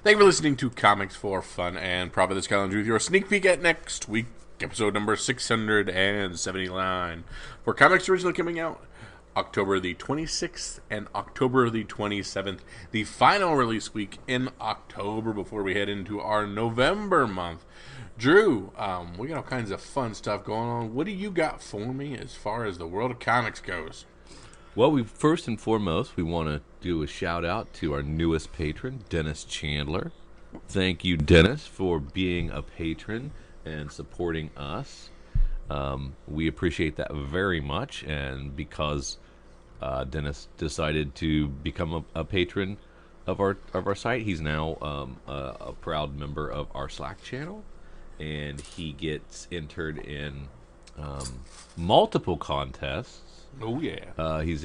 Thank you for listening to Comics for Fun and Profit. This challenge with your sneak peek at next week, episode number 679, for comics originally coming out October the 26th and October the 27th, the final release week in October before we head into our November month. Drew, we got all kinds of fun stuff going on. What do you got for me as far as the world of comics goes? Well, first and foremost, we want to do a shout out to our newest patron, Dennis Chandler. Thank you, Dennis, for being a patron and supporting us. We appreciate that very much, and because Dennis decided to become a patron of our site, he's now a proud member of our Slack channel, and he gets entered in multiple contests. Oh yeah. He's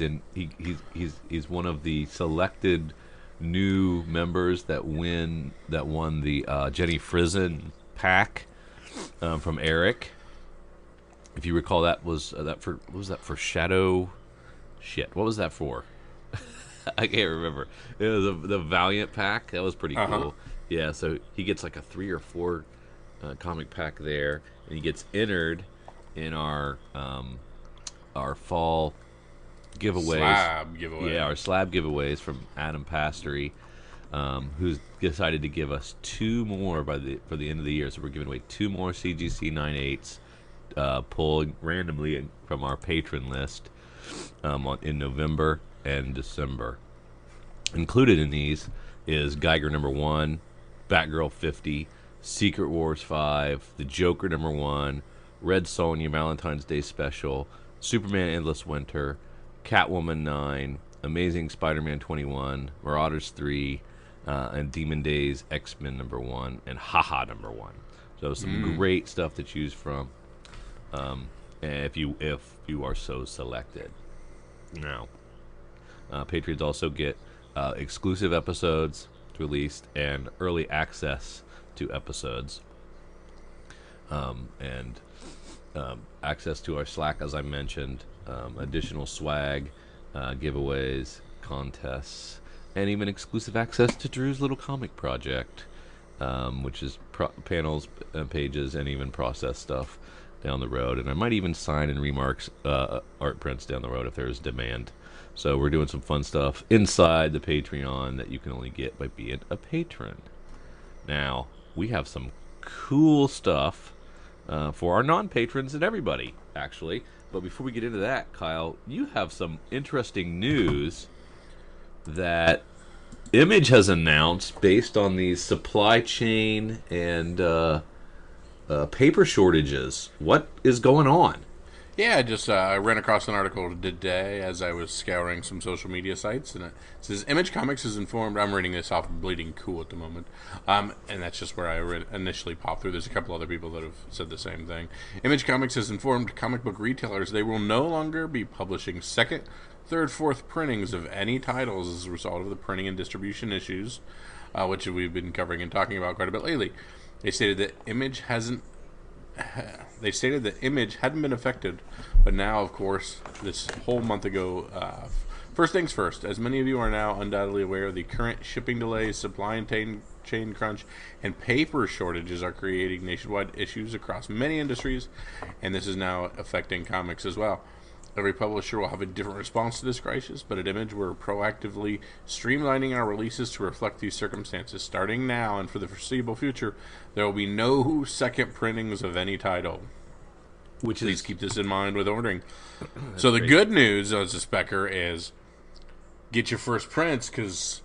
one of the selected new members that won the Jenny Frizen pack from Eric. If you recall, what was that for Shadow? Shit, what was that for? I can't remember. It was the Valiant pack. That was pretty cool. Yeah, so he gets like a 3 or 4 comic pack there, and he gets entered in our fall giveaways. Slab giveaway. Yeah, our slab giveaways from Adam Pastory, who's decided to give us 2 more for the end of the year. So we're giving away 2 more CGC 9/8s, pulled randomly from our patron list in November and December. Included in these is Geiger #1, Batgirl 50, Secret Wars 5, The Joker #1, Red Sonja Valentine's Day Special, Superman Endless Winter, Catwoman 9, Amazing Spider-Man 21, Marauders 3, and Demon Days X-Men #1, and Haha #1. So some great stuff to choose from, if you are so selected. Now, Patriots also get exclusive episodes released and early access to episodes, and access to our Slack, as I mentioned, additional swag, giveaways, contests, and even exclusive access to Drew's little comic project, which is panels, pages, and even process stuff down the road. And I might even sign and remark art prints down the road if there's demand. So we're doing some fun stuff inside the Patreon that you can only get by being a patron. Now, we have some cool stuff for our non-patrons and everybody, actually. But before we get into that, Kyle, you have some interesting news that Image has announced based on these supply chain and paper shortages. What is going on? Yeah, I ran across an article today as I was scouring some social media sites, and it says Image Comics is informed. I'm reading this off of Bleeding Cool at the moment, and that's just where I initially popped through. There's a couple other people that have said the same thing. Image Comics has informed comic book retailers they will no longer be publishing second, third, fourth printings of any titles as a result of the printing and distribution issues, which we've been covering and talking about quite a bit lately. They stated that Image hadn't been affected, but now, of course, this whole month ago, first things first, as many of you are now undoubtedly aware, the current shipping delays, supply and chain crunch, and paper shortages are creating nationwide issues across many industries, and this is now affecting comics as well. Every publisher will have a different response to this crisis, but at Image, we're proactively streamlining our releases to reflect these circumstances. Starting now and for the foreseeable future, there will be no second printings of any title. Please keep this in mind with ordering. So the good news as a specker is get your first prints, because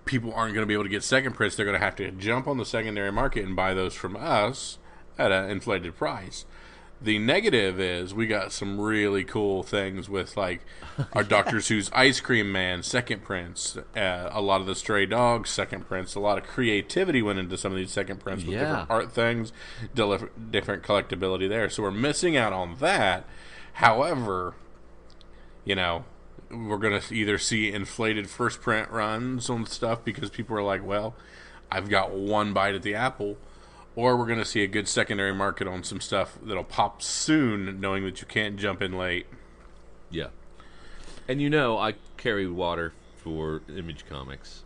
people aren't going to be able to get second prints. They're going to have to jump on the secondary market and buy those from us at an inflated price. The negative is we got some really cool things with, like, our Dr. Seuss Ice Cream Man second prints, a lot of the Stray Dogs second prints. A lot of creativity went into some of these second prints with different art things, different collectability there. So we're missing out on that. However, we're going to either see inflated first print runs on stuff because people are like, well, I've got one bite at the apple. Or we're going to see a good secondary market on some stuff that'll pop soon, knowing that you can't jump in late. Yeah. And I carry water for Image Comics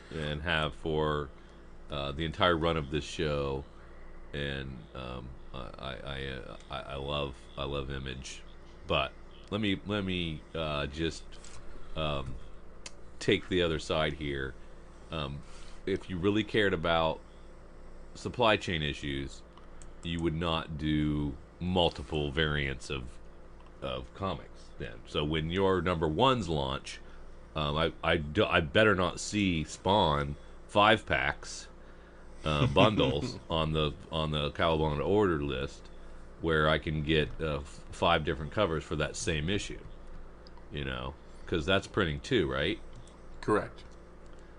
and have for the entire run of this show, and I love Image, but let me just take the other side here. If you really cared about supply chain issues, you would not do multiple variants of comics then. So when your number ones launch, I better not see Spawn 5-packs bundles on the Cowabunga order list where I can get 5 different covers for that same issue. You know, because that's printing too, right? Correct.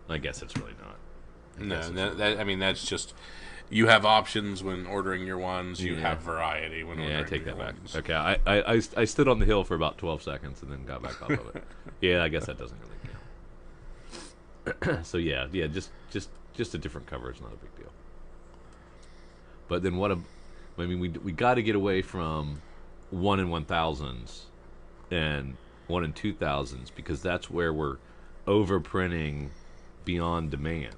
I guess it's really not. I mean, that's just, you have options when ordering your ones. You have variety when ordering I take your that back. ones. Okay, I stood on the hill for about 12 seconds and then got back off of it. Yeah, I guess that doesn't really count. So yeah, just a different cover is not a big deal. But then I mean, we got to get away from 1 in 1,000s and 1 in 2,000s, because that's where we're overprinting beyond demand,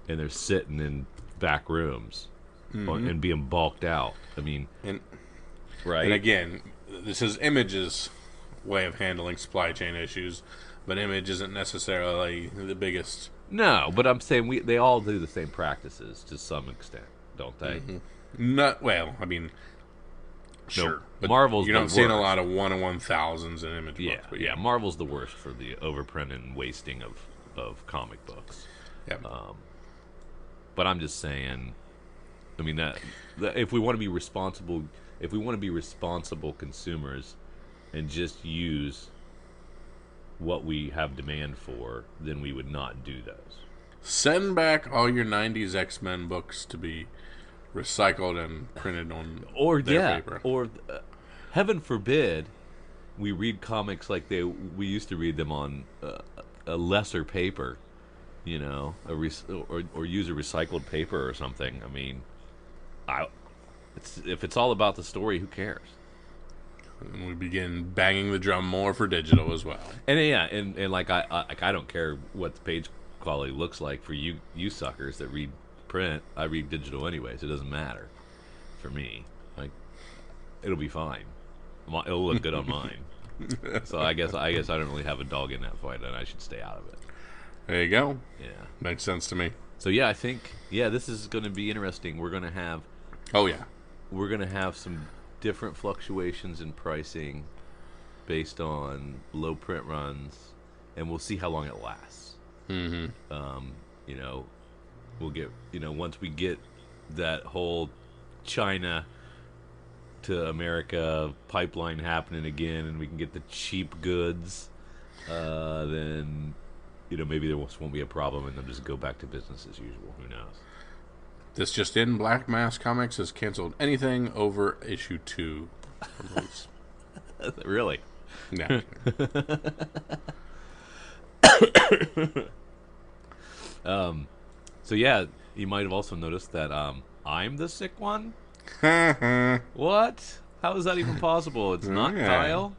and they're sitting in back rooms and being bulked out. I mean, right? And again, this is Image's way of handling supply chain issues, but Image isn't necessarily the biggest. No, but I'm saying they all do the same practices to some extent, don't they? Not well. I mean, sure. But Marvel's you're not the seeing a worst. lot of 1 in 1,000s in Image Yeah, books. But yeah. Marvel's the worst for the overprint and wasting of comic books. Yeah. But I'm just saying, I mean that if we want to be responsible, consumers, and just use what we have demand for, then we would not do those. Send back all your 90s X-Men books to be recycled and printed on their paper. Or heaven forbid we read comics like we used to read them on a lesser paper, you know, or use a recycled paper or something. I mean, if it's all about the story, who cares? And we begin banging the drum more for digital as well. And and like I don't care what the page quality looks like for you suckers that read print. I read digital anyways. It doesn't matter for me. Like, it'll be fine. It'll look good on mine. So I guess I don't really have a dog in that fight, and I should stay out of it. There you go. Yeah, makes sense to me. So yeah, I think this is going to be interesting. We're going to have some different fluctuations in pricing based on low print runs, and we'll see how long it lasts. You know, we'll get, once we get that whole China to America pipeline happening again, and we can get the cheap goods, then maybe there won't be a problem, and they'll just go back to business as usual. Who knows? This just in: Black Mass Comics has canceled anything over issue 2 release. Really? Yeah. So yeah, you might have also noticed that I'm the sick one. What? How is that even possible? It's not Kyle.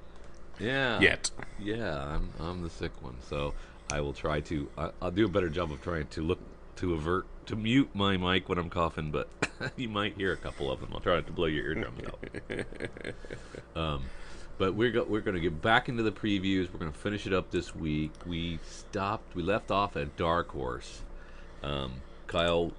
Yeah. Yet. Yeah, I'm the sick one. So I will try to. I'll do a better job of trying to to mute my mic when I'm coughing, but you might hear a couple of them. I'll try not to blow your eardrums out. But we're going to get back into the previews. We're going to finish it up this week. We left off at Dark Horse. Kyle,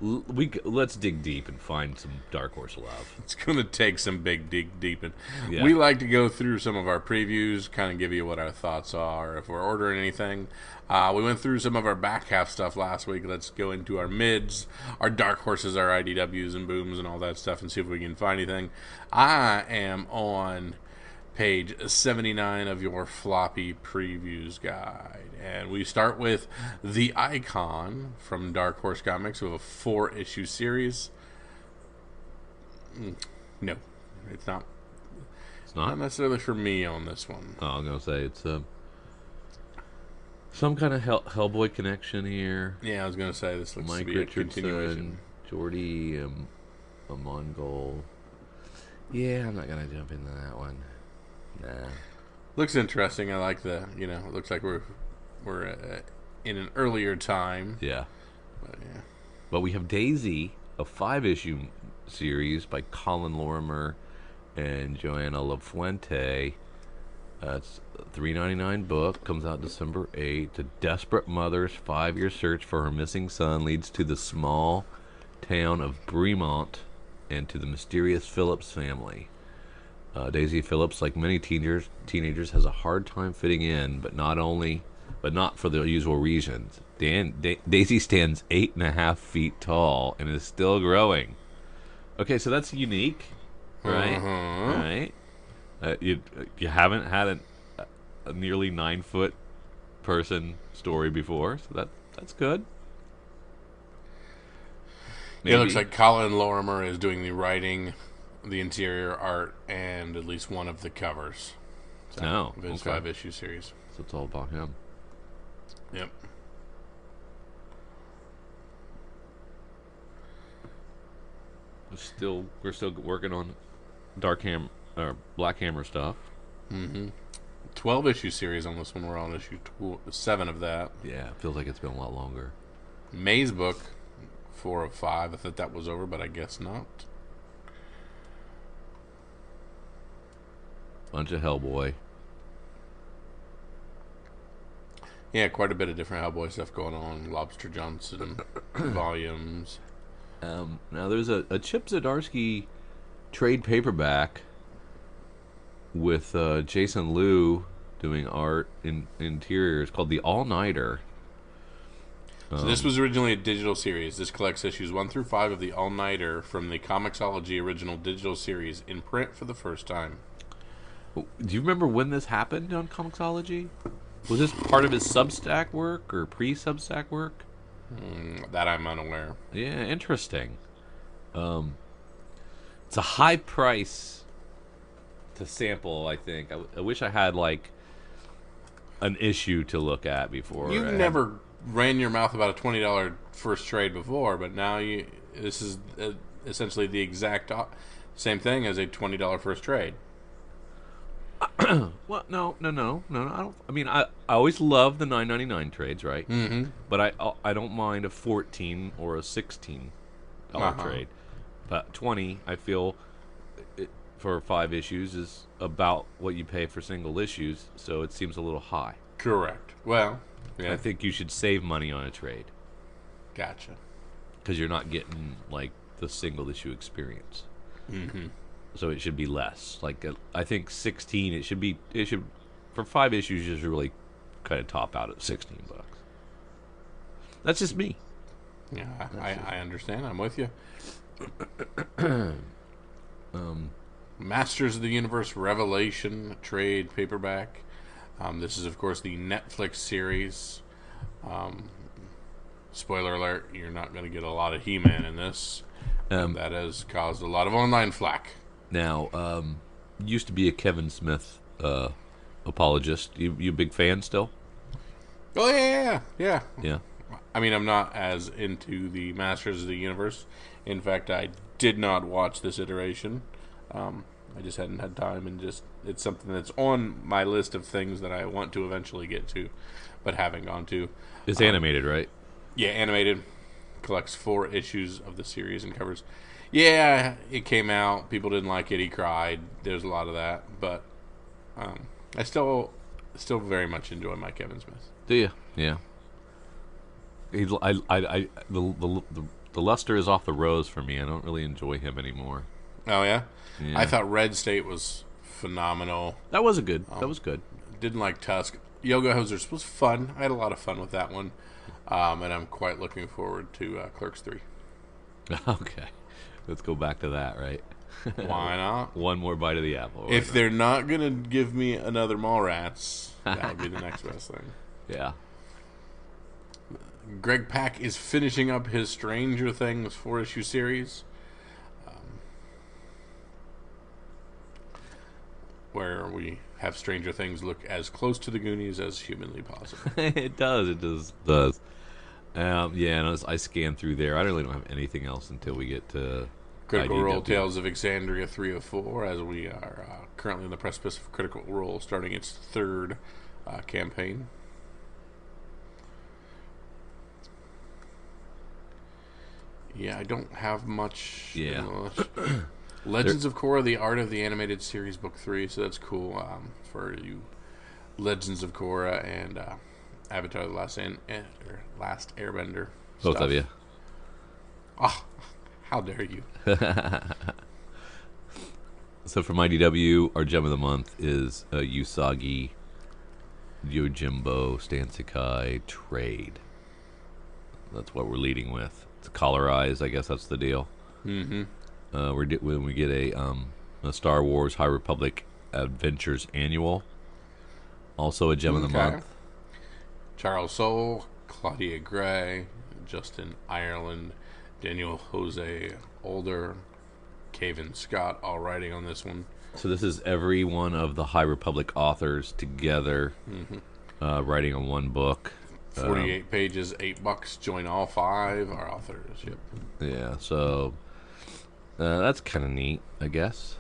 let's dig deep and find some Dark Horse love. It's going to take some big dig deep. And Yeah. we like to go through some of our previews, kind of give you what our thoughts are, if we're ordering anything. We went through some of our back half stuff last week. Let's go into our mids, our Dark Horses, our IDWs and booms and all that stuff, and see if we can find anything. I am on page 79 of your floppy previews guide, and we start with The Icon from Dark Horse Comics with a 4-issue series. No, it's not. It's not? Not necessarily for me on this one. Oh, I'm going to say it's some kind of Hellboy connection here. Yeah, I was going to say this looks Mike to be a continuation. Richardson, Jordy, a Mongol. Yeah, I'm not going to jump into that one. Nah. Looks interesting. I like it looks like we're in an earlier time. Yeah. But yeah. But we have Daisy, a 5-issue series by Colin Lorimer and Joanna LaFuente. It's a $3.99 book. Comes out December 8th. A desperate mother's 5-year search for her missing son leads to the small town of Bremont and to the mysterious Phillips family. Daisy Phillips, like many teenagers, has a hard time fitting in, but not for the usual reasons. Daisy stands 8.5 feet tall and is still growing. Okay, so that's unique, right? Right. You haven't had a nearly 9-foot person story before, so that's good. Maybe. It looks like Colin Lorimer is doing the writing, the interior art, and at least one of the covers. So, of his 5-issue series. So it's all about him. Yep. We're still working on Black Hammer stuff. 12-issue series on this one. We're on issue 7 of that. Yeah, it feels like it's been a lot longer. May's book, 4 of 5. I thought that was over, but I guess not. Bunch of Hellboy. Yeah, quite a bit of different Hellboy stuff going on. Lobster Johnson volumes. Now there's a Chip Zdarsky trade paperback with Jason Liu doing art in interiors called The All-Nighter. So this was originally a digital series. This collects issues 1 through 5 of The All-Nighter from the Comixology original digital series in print for the first time. Do you remember when this happened on Comixology? Was this part of his Substack work or pre-Substack work? That I'm unaware. Yeah, interesting. It's a high price to sample, I think. I wish I had, like, an issue to look at before. You've never ran your mouth about a $20 first trade before, but now this is essentially the exact same thing as a $20 first trade. Well, no. I don't. I mean, I always love the $9.99 trades, right? Mm-hmm. But I don't mind a $14 or a $16 trade. But $20, I feel, for 5 issues is about what you pay for single issues, so it seems a little high. Correct. Well, yeah. I think you should save money on a trade. Gotcha. Because you're not getting, like, the single issue experience. Mm-hmm. So it should be less. Like, I think 16. It should for 5 issues. You should really kind of top out at $16. That's just me. Yeah, I understand. I'm with you. Masters of the Universe Revelation trade paperback. This is, of course, the Netflix series. Spoiler alert: you're not going to get a lot of He-Man in this. That has caused a lot of online flack. Now, used to be a Kevin Smith apologist. You a big fan still? Oh, yeah. Yeah. I mean, I'm not as into the Masters of the Universe. In fact, I did not watch this iteration. I just hadn't had time, and it's something that's on my list of things that I want to eventually get to, but haven't gone to. It's animated, right? Yeah, animated. Collects 4 issues of the series and covers. Yeah, it came out. People didn't like it. He cried. There's a lot of that, but I still very much enjoy my Kevin Smith. Do you? Yeah. The luster is off the rose for me. I don't really enjoy him anymore. Oh yeah? I thought Red State was phenomenal. That was good. That was good. Didn't like Tusk. Yoga Hosers was fun. I had a lot of fun with that one, and I'm quite looking forward to Clerks 3. Okay, let's go back to that. Right? Why not? One more bite of the apple. If they're not gonna give me another Mallrats, that would be the next best thing. Yeah. Greg Pak is finishing up his Stranger Things 4-issue series, where we have Stranger Things look as close to the Goonies as humanly possible. It does. Yeah, and I scanned through there. I really don't have anything else until we get to Critical Role Tales of Exandria 3 of 4, as we are currently in the precipice of Critical Role starting its 3rd campaign. Yeah, I don't have much. Yeah. Legends of Korra: The Art of the Animated Series, Book 3. So that's cool for you, Legends of Korra and Avatar: The Last Airbender. Both stuff. of you. Oh, how dare you! So for my DW, our gem of the month is Usagi Yojimbo Stansekai Trade. That's what we're leading with. It's colorized, I guess that's the deal. Mm-hmm. When we get a Star Wars High Republic Adventures Annual, also a gem of the month. Charles Soule, Claudia Gray, Justin Ireland, Daniel Jose Older, Cavan Scott, all writing on this one. So this is every one of the High Republic authors together, writing on one book. 48 pages, $8. Join all 5 our authors. Yep. Yeah, so that's kind of neat, I guess.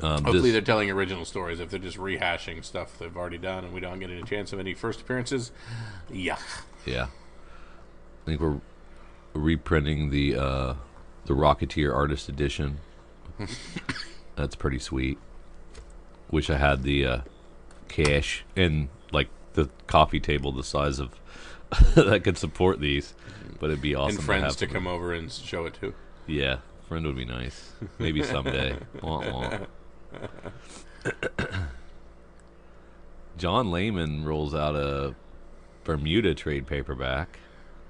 Hopefully they're telling original stories. If they're just rehashing stuff they've already done and we don't get any chance of any first appearances, yuck. Yeah. I think we're reprinting the Rocketeer Artist Edition. That's pretty sweet. Wish I had the cash and like the coffee table the size of that could support these, but it'd be awesome And friends to to come over and show it to. Yeah, friend would be nice. Maybe someday. Wah, wah. John Layman rolls out a Bermuda trade paperback.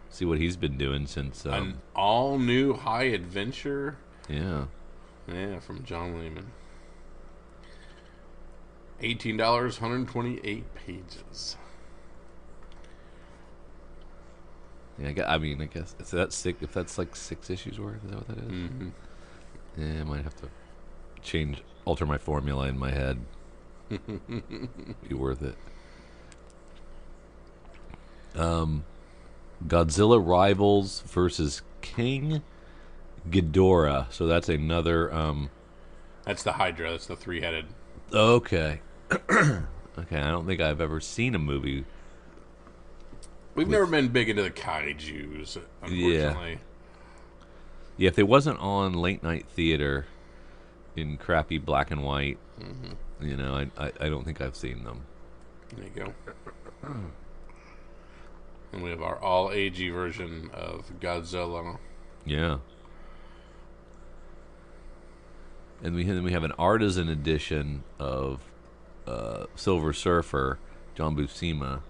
See what he's been doing since An all new high adventure. Yeah. Yeah, from John Lehman. $18, 128 pages. Yeah, I guess if that's like 6 issues worth, is that what that is? Mm-hmm. Yeah, I might have to alter my formula in my head. Be worth it. Godzilla Rivals versus King Ghidorah. So that's another. That's the Hydra. That's the 3-headed. Okay. Okay, I don't think I've ever seen a movie. We've never been big into the kaijus, unfortunately. Yeah, if they wasn't on late night theater in crappy black and white, you know, I don't think I've seen them. There you go. And we have our all AG version of Godzilla. Yeah. And we have an artisan edition of Silver Surfer, John Buscema.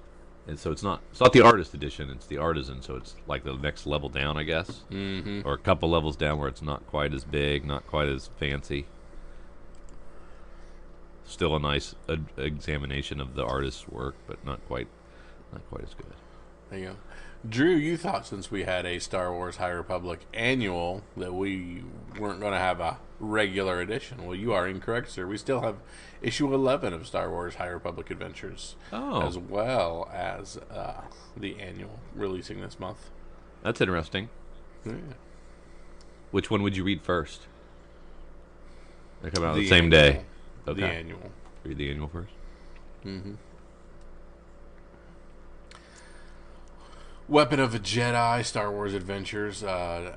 And so it's not the artist edition, it's the artisan, so it's like the next level down, I guess. Mm-hmm. Or a couple levels down where it's not quite as big, not quite as fancy. Still a nice examination of the artist's work, but not quite as good. There you go. Drew, you thought since we had a Star Wars High Republic annual that we weren't going to have a regular edition. Well, you are incorrect, sir. We still have issue 11 of Star Wars High Republic Adventures, as well as the annual releasing this month. That's interesting. Yeah. Which one would you read first? They come out on the same day. Okay. The annual. Read the annual first. Mm-hmm. Weapon of a Jedi, Star Wars Adventures.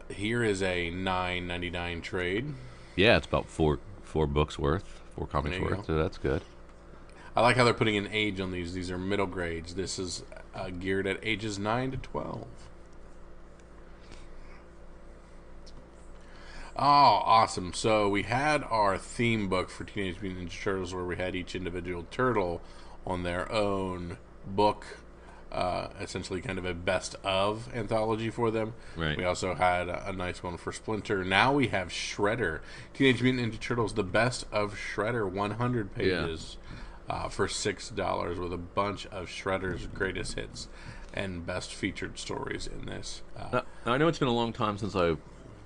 Here is a $9.99 trade. Yeah, it's about four books worth, 4 comics worth. So that's good. I like how they're putting an age on these. These are middle grades. This is geared at ages 9 to 12. Oh, awesome. So we had our theme book for Teenage Mutant Ninja Turtles where we had each individual turtle on their own book. Essentially kind of a best of anthology for them. Right. We also had a nice one for Splinter. Now we have Shredder. Teenage Mutant Ninja Turtles, the best of Shredder, 100 pages for $6 with a bunch of Shredder's greatest hits and best featured stories in this. Now, I know it's been a long time since I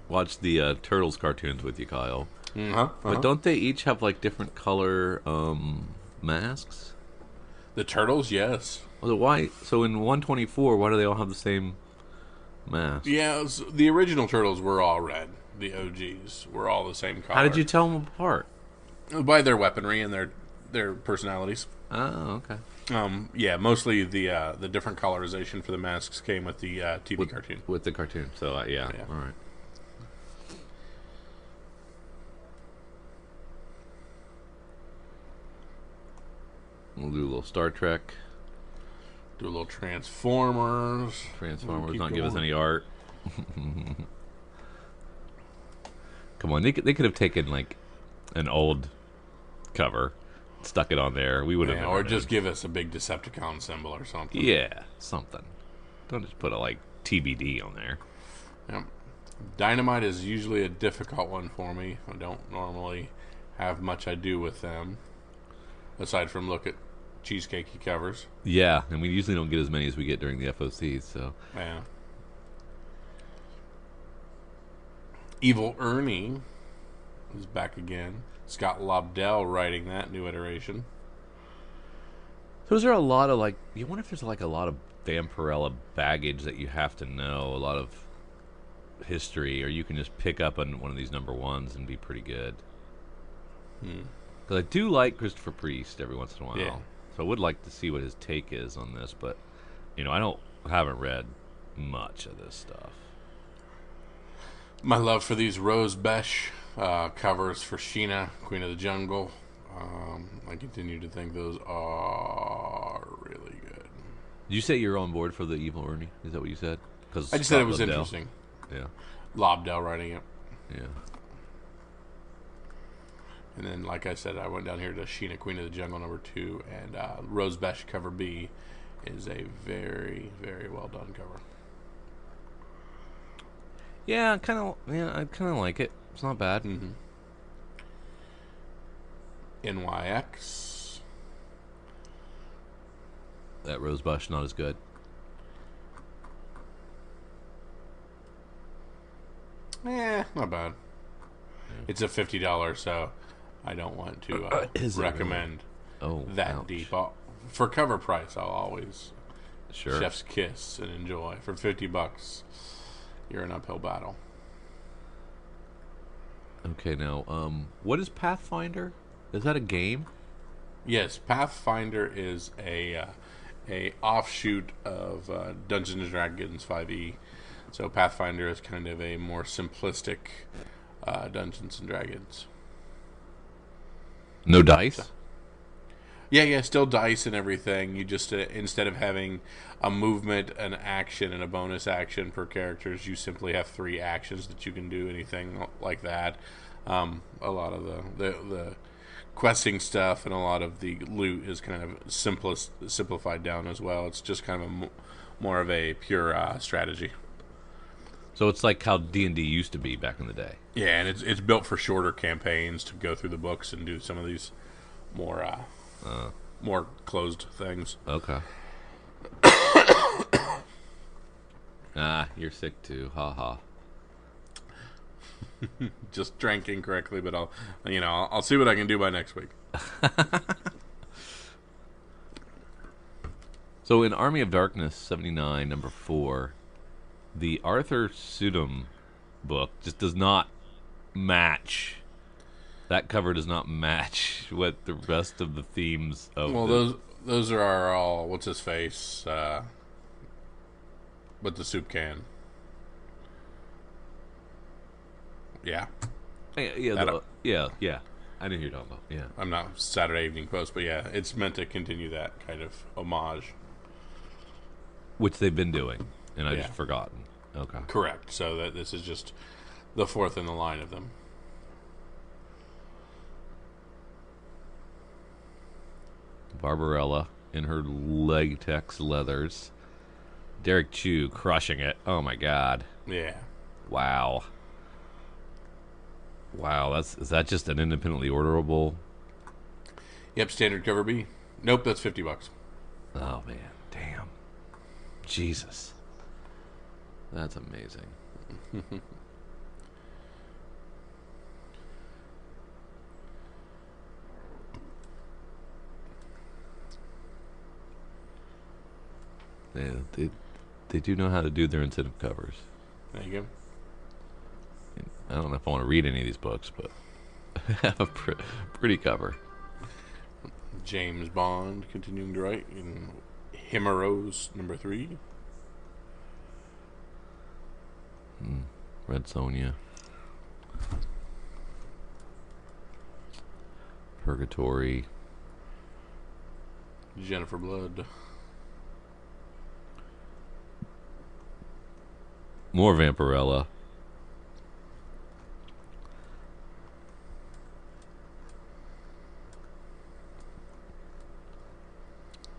watched the Turtles cartoons with you, Kyle. But don't they each have like different color masks? The Turtles, yes. Why? So in 124, why do they all have the same mask? Yeah, the original Turtles were all red. The OGs were all the same color. How did you tell them apart? By their weaponry and their personalities. Oh, okay. Yeah, mostly the different colorization for the masks came with the TV cartoon. With the cartoon. So, yeah. Yeah. All right. We'll do a little Star Trek. Do a little Transformers. Transformers, Keep not give us going. any art. Come on, they could have taken like an old cover, stuck it on there. We would have. Yeah, or just give us a big Decepticon symbol or something. Yeah, something. Don't just put a like TBD on there. Yep. Dynamite is usually a difficult one for me. I don't normally have much I do with them, aside from look at cheesecakey covers. Yeah, and we usually don't get as many as we get during the FOCs. So Yeah. Evil Ernie is back again. Scott Lobdell writing that new iteration. So is there a lot of like? You wonder if there's like a lot of Vampirella baggage that you have to know, a lot of history, or you can just pick up on one of these number ones and be pretty good. Because I do like Christopher Priest every once in a while, Yeah. so I would like to see what his take is on this. But I haven't read much of this stuff. My love for these Rose Besh covers for Sheena, Queen of the Jungle. I continue to think those are really good. Did you say you're on board for the Evil Ernie? Is that what you said? Because I just said it was interesting. Yeah, Lobdell writing it. yeah. And then, like I said, I went down here to Sheena, Queen of the Jungle #2, and Rose Besh cover B is a very, very well done cover. Yeah, I kind of like it. It's not bad. Mm-hmm. NYX. That Rosebush not as good. Not bad. It's a $50, so I don't want to Is it recommend Oh, that ouch. deep. For cover price, I'll always Sure. chef's kiss and enjoy. For $50, you're an uphill battle. Okay, now, what is Pathfinder? Is that a game? Yes, Pathfinder is a offshoot of Dungeons and Dragons 5e. So Pathfinder is kind of a more simplistic Dungeons and Dragons. No dice? Yeah, still dice and everything. You just instead of having a movement, an action, and a bonus action per characters, you simply have 3 actions that you can do anything like that. A lot of the questing stuff and a lot of the loot is kind of simplified down as well. It's just kind of more of a pure strategy. So it's like how D&D used to be back in the day. Yeah, and it's built for shorter campaigns to go through the books and do some of these more closed things. Okay. You're sick too. Ha ha. Just drank incorrectly, but I'll see what I can do by next week. So in Army of Darkness 79, number 4, the Arthur Sudum book just does not match. That cover does not match what the rest of the themes of. Well, those are all what's his face, with the soup can. Yeah, yeah. I didn't hear you talking about. Yeah. I'm not Saturday Evening Post, but yeah, it's meant to continue that kind of homage. Which they've been doing, and I've Yeah. just forgotten. Okay. Correct. So that this is just the fourth in the line of them. Barbarella in her latex leathers. Derek Chu crushing it. Oh my god. Yeah. Wow. Is that just an independently orderable? Yep, standard cover B. Nope, that's $50. Oh man, damn. Jesus. That's amazing. They do know how to do their incentive covers. There you go. I don't know if I want to read any of these books, but have a pretty cover. James Bond continuing to write in Himeros #3. Red Sonja. Purgatory. Jennifer Blood. More Vampirella.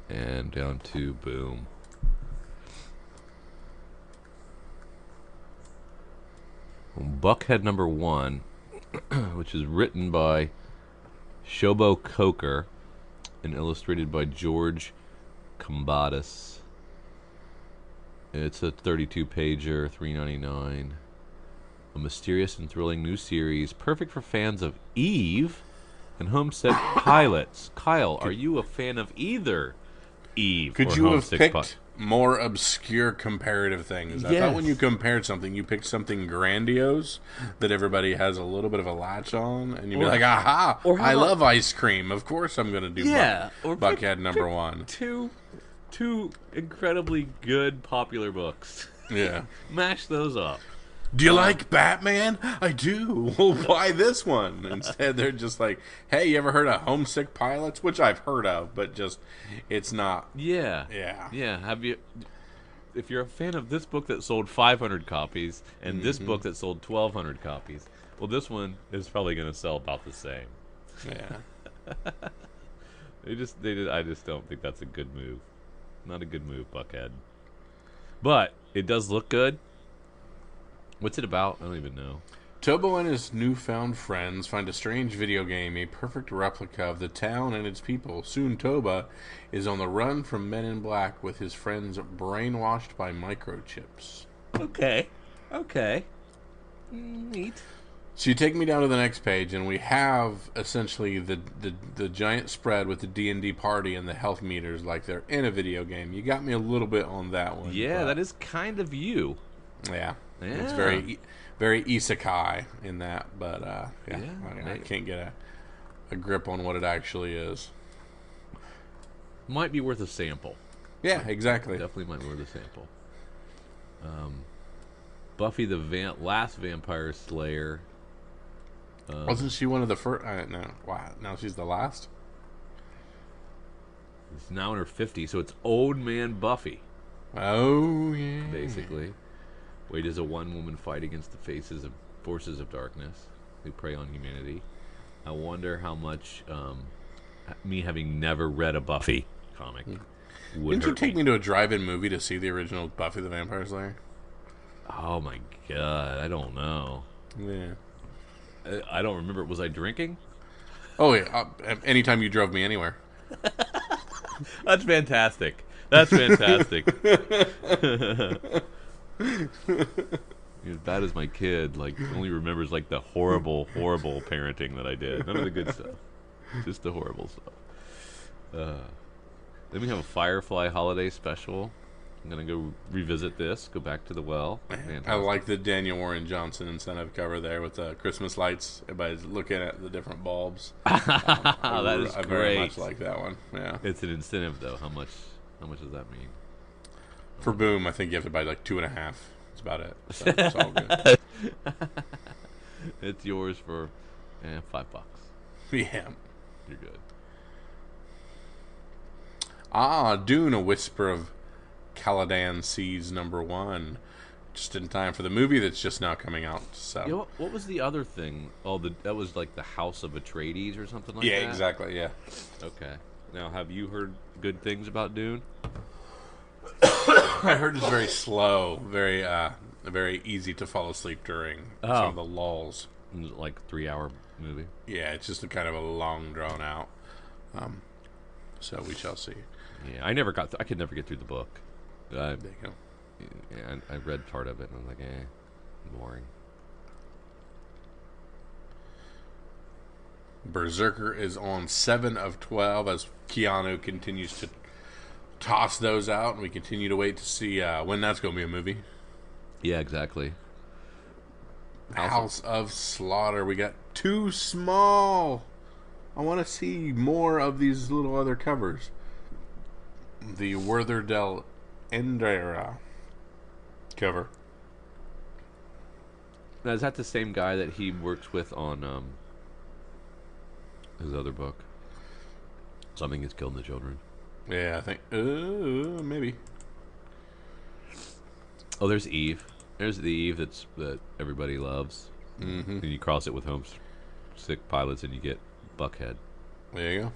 And down to Boom. Buckhead #1, which is written by Shobo Coker and illustrated by George Combatis. It's a 32-pager, $3.99. A mysterious and thrilling new series, perfect for fans of Eve and Homesick Pilots. Kyle, are you a fan of either Eve Could or you have Homesick picked more obscure comparative things? I thought when you compared something, you picked something grandiose that everybody has a little bit of a latch on, and you'd be like, aha, I love ice cream. Of course I'm going to do Buckhead #1. Two incredibly good popular books. Yeah. Mash those up. Do you like Batman? I do. We'll buy this one. Instead, they're just like, hey, you ever heard of Homesick Pilots? Which I've heard of, but just, it's not. Yeah. Have you? If you're a fan of this book that sold 500 copies and this book that sold 1,200 copies, well, this one is probably going to sell about the same. Yeah. I just don't think that's a good move. Not a good move, Buckhead. But it does look good. What's it about? I don't even know. Tobo and his newfound friends find a strange video game, a perfect replica of the town and its people. Soon Toba is on the run from Men in Black with his friends brainwashed by microchips. Okay. Neat. So you take me down to the next page, and we have essentially the giant spread with the D&D party and the health meters like they're in a video game. You got me a little bit on that one. Yeah, that is kind of you. Yeah. It's very isekai in that, but I can't get a grip on what it actually is. Might be worth a sample. Yeah, exactly. Definitely might be worth a sample. Buffy the Last Vampire Slayer. Wasn't she one of the first? No. Wow. Now she's the last? It's now in her 50s, so it's old man Buffy. Oh, yeah. Basically. Wade is a one-woman fight against the forces of darkness who prey on humanity. I wonder how much me having never read a Buffy comic would Didn't you hurt take me to a drive-in movie to see the original Buffy the Vampire Slayer? Oh my god, I don't know. Yeah. I don't remember. Was I drinking? Oh, yeah. Anytime you drove me anywhere. That's fantastic. That's fantastic. You're as bad as my kid. Like, only remembers like the horrible parenting that I did. None of the good stuff. Just the horrible stuff. Then we have a Firefly holiday special. I'm gonna go revisit this. Go back to the well. I like the Daniel Warren Johnson incentive cover there with the Christmas lights. Everybody's looking at the different bulbs. That is I great. very much like that one. Yeah. It's an incentive though. How much does that mean? For Boom, I think you have to buy like 2.5. That's about it. So it's all good. It's yours for $5. Yeah. You're good. Dune, A Whisper of Caladan Seas #1. Just in time for the movie that's just now coming out. So. You know, what was the other thing? Oh, that was like the House of Atreides or something like that? Yeah, exactly, yeah. Okay. Now, have you heard good things about Dune? I heard it's very slow, very easy to fall asleep during some of the lulls. Like 3-hour movie? Yeah, it's just a kind of a long drawn out. So we shall see. Yeah, I could never get through the book. There you go. Yeah, I read part of it and I was like, boring. Berserker is on 7 of 12 as Keanu continues to toss those out, and we continue to wait to see when that's going to be a movie. Yeah, exactly. House of Slaughter. We got Too Small I want to see more of these little other covers. The Werther del Endera cover. Now, is that the same guy that he works with on his other book? Something is killing the children. Yeah, I think. Maybe. Oh, there's Eve. There's the Eve that everybody loves. Mm-hmm. And you cross it with Homesick Pilots, and you get Buckhead. There you go.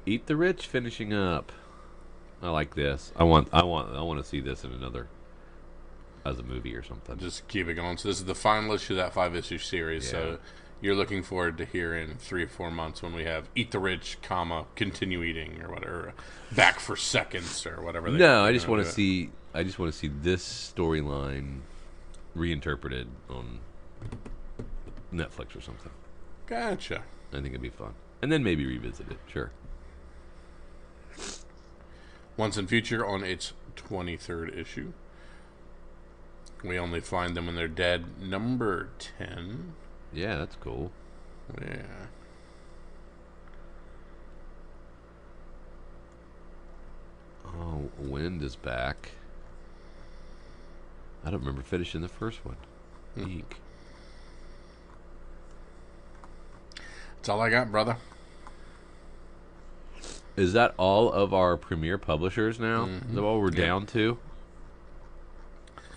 Eat the Rich finishing up. I like this. I want to see this in another as a movie or something. Just keep it going. So this is the final issue of that 5-issue series. Yeah. So you're looking forward to hear in 3 or 4 months when we have Eat the Rich, continue eating or whatever, back for seconds or whatever. I just want to see. I just want to see this storyline reinterpreted on Netflix or something. Gotcha. I think it'd be fun, and then maybe revisit it. Sure. Once in Future on its 23rd issue. We only find them when they're dead. Number 10. Yeah, that's cool. Yeah. Oh, Wind is back. I don't remember finishing the first one. Eek. That's all I got, brother. Is that all of our premier publishers now? Is that all we're down to?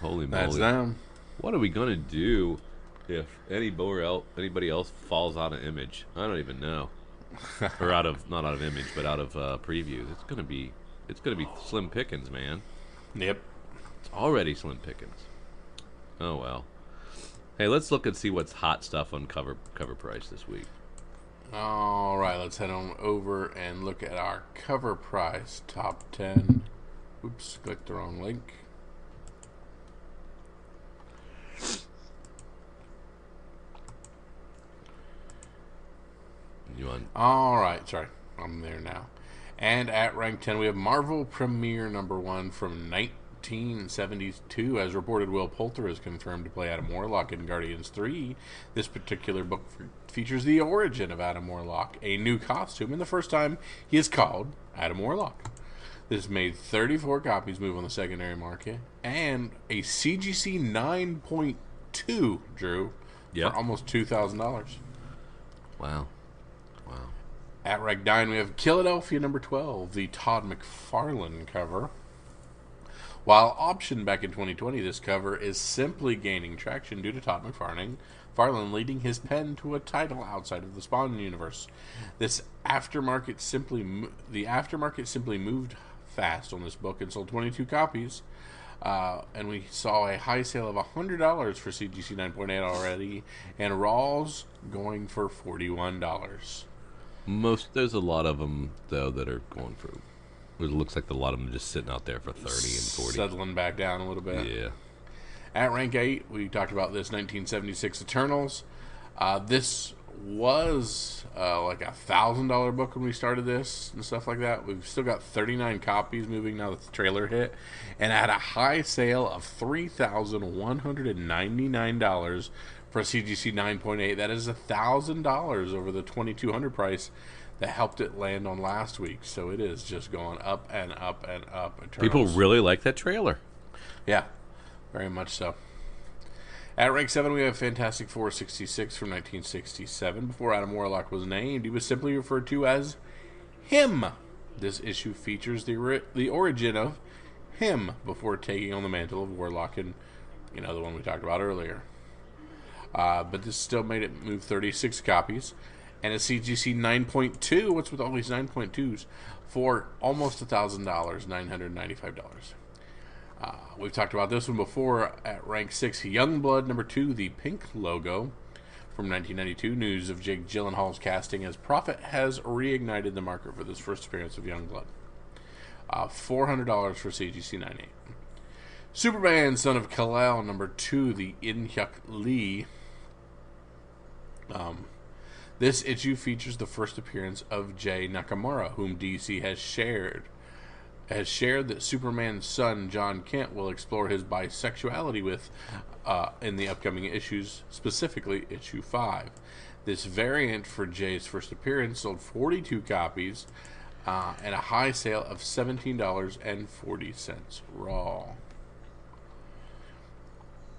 Holy moly. That's them. What are we going to do if anybody else falls out of Image? I don't even know. Or not out of Image, but out of previews. It's going to be slim pickings, man. Yep. It's already slim pickings. Oh well. Hey, let's look and see what's hot stuff on cover price this week. All right, let's head on over and look at our cover price top 10. Oops, clicked the wrong link. All right, sorry, I'm there now. And at rank 10, we have Marvel Premiere #1 from 1972. As reported, Will Poulter is confirmed to play Adam Warlock in Guardians 3. This particular book features the origin of Adam Warlock, a new costume, and the first time he is called Adam Warlock. This made 34 copies move on the secondary market, and a CGC 9.2, Drew, Yep. for almost $2,000. Wow. At rank 9, we have Philadelphia #12, the Todd McFarlane cover. While optioned back in 2020, this cover is simply gaining traction due to Todd McFarlane leading his pen to a title outside of the Spawn universe. The aftermarket simply moved fast on this book and sold 22 copies. And we saw a high sale of $100 for CGC 9.8 already, and Raws going for $41. There's a lot of them though that are going for. It looks like a lot of them are just sitting out there for 30 and 40. Settling back down a little bit. Yeah. At rank 8, we talked about this 1976 Eternals. This was like a $1,000 book when we started this and stuff like that. We've still got 39 copies moving now that the trailer hit, and at a high sale of $3,199 for a CGC 9.8. That is $1,000 over the $2,200 price that helped it land on last week. So it is just going up and up and up. Eternals. People really like that trailer. Yeah, very much so. At rank 7, we have Fantastic Four 66 from 1967. Before Adam Warlock was named, he was simply referred to as him. This issue features the origin of him before taking on the mantle of Warlock, and the one we talked about earlier. But this still made it move 36 copies. And a CGC 9.2, what's with all these 9.2s, for almost $1,000, $995. We've talked about this one before. At rank 6, Youngblood #2, the pink logo from 1992. News of Jake Gyllenhaal's casting as Prophet has reignited the market for this first appearance of Youngblood. $400 for CGC 9.8. Superman, Son of Kal-El #2, the In-Hyuk Lee. This issue features the first appearance of Jay Nakamura, whom DC has shared that Superman's son, John Kent, will explore his bisexuality with in the upcoming issues, specifically issue 5. This variant for Jay's first appearance sold 42 copies and a high sale of $17.40 raw.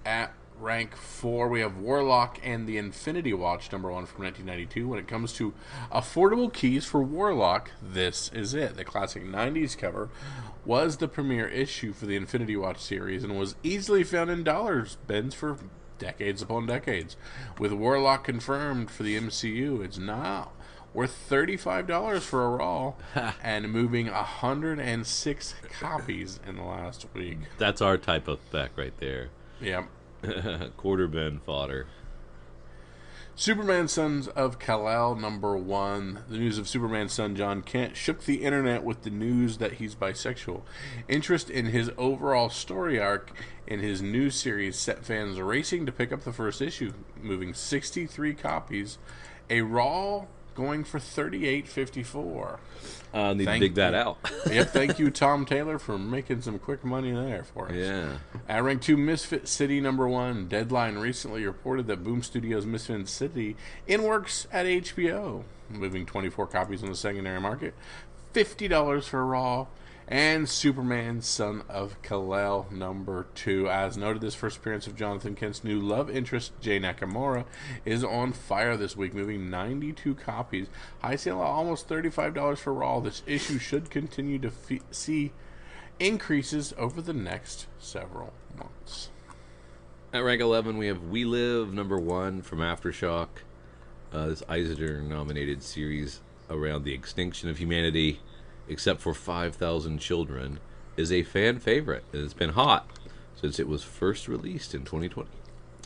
At rank 4, we have Warlock and the Infinity Watch, number 1 from 1992. When it comes to affordable keys for Warlock, this is it. The classic 90s cover was the premier issue for the Infinity Watch series and was easily found in dollars bins for decades upon decades. With Warlock confirmed for the MCU, it's now worth $35 for a raw and moving 106 copies in the last week. That's our type of spec right there. Yep. Quarter bin fodder. Superman Sons of Kal-El, number 1. The news of Superman's son, John Kent, shook the internet with the news that he's bisexual. Interest in his overall story arc in his new series set fans racing to pick up the first issue, moving 63 copies. A raw going for $38.54. Need to dig that out. Yep, thank you, Tom Taylor, for making some quick money there for us. Yeah. At rank 2, Misfit City, number 1. Deadline recently reported that Boom Studios' Misfit City in works at HBO, moving 24 copies on the secondary market, $50 for a raw. And Superman, Son of Kal-El, number 2. As noted, this first appearance of Jonathan Kent's new love interest, Jay Nakamura, is on fire this week, moving 92 copies. High sale at almost $35 for raw. This issue should continue to see increases over the next several months. At rank 11, we have We Live, number 1 from Aftershock. This Eisner-nominated series around the extinction of humanity, except for 5,000 children, is a fan favorite. And it's been hot since it was first released in 2020.